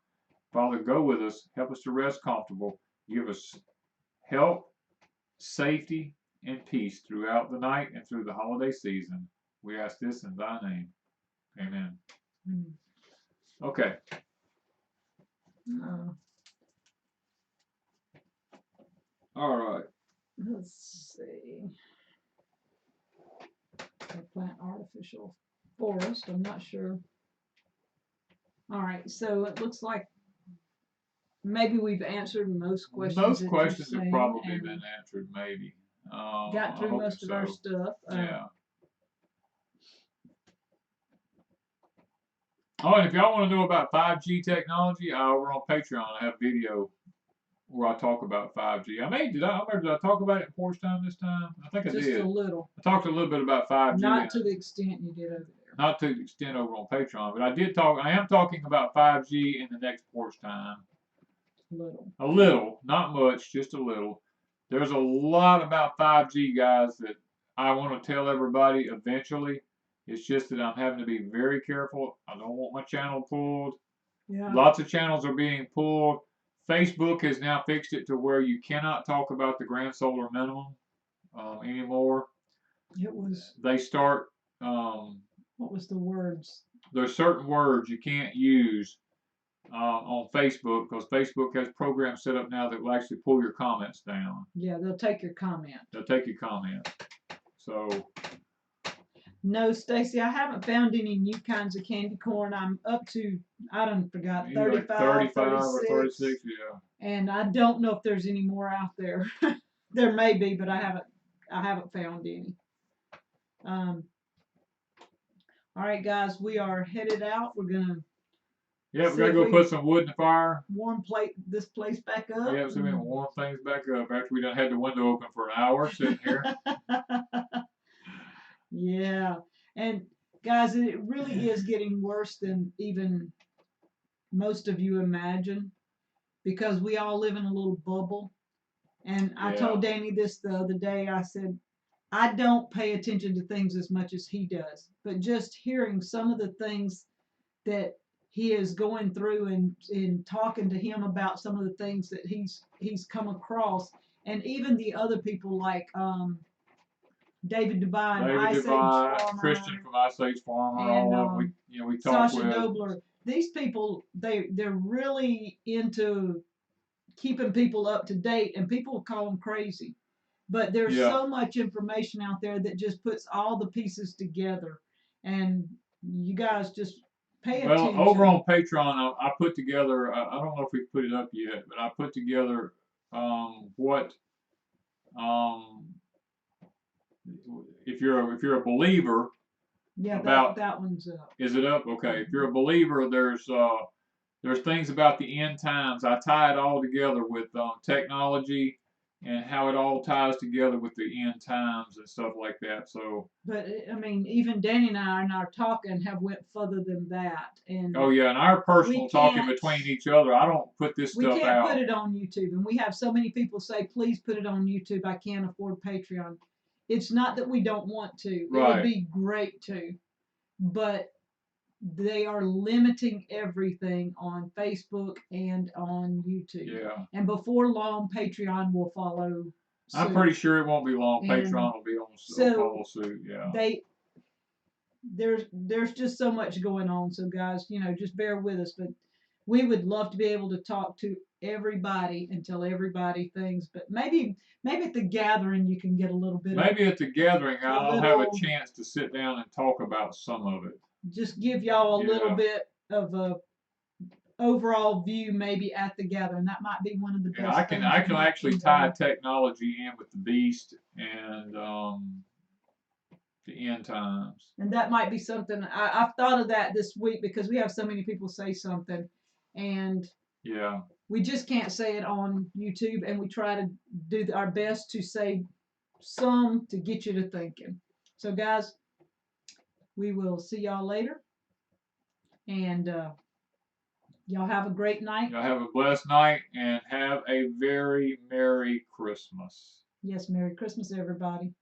Speaker 2: Father, go with us. Help us to rest comfortable. Give us help, safety, and peace throughout the night and through the holiday season. We ask this in thy name. Amen. Okay. All right.
Speaker 1: Let's see. I plant artificial forest. I'm not sure. All right, so it looks like maybe we've answered most questions.
Speaker 2: Most questions have probably been answered, maybe.
Speaker 1: Got through most of our stuff.
Speaker 2: Yeah. Oh, and if y'all want to know about 5G technology, over on Patreon, I have a video where I talk about 5G. Did I talk about it in Porch Time this time? I think I did.
Speaker 1: Just a little.
Speaker 2: I talked a little bit about 5G.
Speaker 1: Not to the extent you did over there.
Speaker 2: Not to the extent over on Patreon, but I am talking about 5G in the next Porch Time. A little, not much, just a little. There's a lot about 5G, guys, that I want to tell everybody eventually. It's just that I'm having to be very careful. I don't want my channel pulled. Yeah. Lots of channels are being pulled. Facebook has now fixed it to where you cannot talk about the grand solar minimum anymore. They start.
Speaker 1: What was the words?
Speaker 2: There's certain words you can't use on Facebook because Facebook has programs set up now that will actually pull your comments down.
Speaker 1: Yeah, they'll take your comment.
Speaker 2: So.
Speaker 1: No, Stacy, I haven't found any new kinds of candy corn. I'm up to, I don't forgot, 35,
Speaker 2: like 35
Speaker 1: 36.
Speaker 2: or 36, yeah.
Speaker 1: And I don't know if there's any more out there. There may be, but I haven't found any. All right, guys, we are headed out. We're gonna.
Speaker 2: Yeah, we gotta go put some wood in the fire.
Speaker 1: Warm this place back up.
Speaker 2: Yeah, so we can warm things back up after we done had the window open for an hour sitting here.
Speaker 1: Yeah, and guys, it really is getting worse than even most of you imagine, because we all live in a little bubble. And I told Danny this the other day. I said, I don't pay attention to things as much as he does, but just hearing some of the things that he is going through and talking to him about some of the things that he's come across, and even the other people like David Devine,
Speaker 2: David
Speaker 1: Ice Age
Speaker 2: Devine,
Speaker 1: Farmer,
Speaker 2: Christian from Ice Age Farmer,
Speaker 1: and
Speaker 2: all of them. We talk
Speaker 1: Sasha
Speaker 2: with.
Speaker 1: Dobler. These people, they're really into keeping people up to date, and people call them crazy. But there's
Speaker 2: Yeah.
Speaker 1: so much information out there that just puts all the pieces together, and you guys just pay
Speaker 2: Well,
Speaker 1: attention.
Speaker 2: over on Patreon, I put together. I don't know if we've put it up yet, but I put together what if you're a believer.
Speaker 1: Yeah,
Speaker 2: about
Speaker 1: that one's up.
Speaker 2: Is it up? Okay. If you're a believer, there's things about the end times. I tie it all together with technology and how it all ties together with the end times and stuff like that. So.
Speaker 1: But I mean, even Danny and I in our talking have went further than that. And
Speaker 2: oh yeah, and our personal talking between each other, I don't put this stuff out.
Speaker 1: We can't put it on YouTube, and we have so many people say, "Please put it on YouTube. I can't afford Patreon." It's not that we don't want to.
Speaker 2: Right.
Speaker 1: It would be great to, but they are limiting everything on Facebook and on YouTube.
Speaker 2: Yeah.
Speaker 1: And before long, Patreon will follow suit.
Speaker 2: I'm pretty sure it won't be long. Patreon will be on follow suit. Yeah.
Speaker 1: There's just so much going on. So guys, just bear with us. But we would love to be able to talk to everybody and tell everybody things. But maybe at the gathering you can get a little bit.
Speaker 2: Maybe at the gathering I'll have a chance to sit down and talk about some of it.
Speaker 1: Just give y'all a little bit of a overall view, maybe at the gathering. That might be one of the best.
Speaker 2: I can actually tie technology in with the beast and the end times.
Speaker 1: And that might be something I've thought of that this week because we have so many people say something, and
Speaker 2: yeah,
Speaker 1: we just can't say it on YouTube, and we try to do our best to say some to get you to thinking. So guys, we will see y'all later, and y'all have a great night.
Speaker 2: Y'all have a blessed night and have a very Merry Christmas.
Speaker 1: Yes, Merry Christmas, everybody.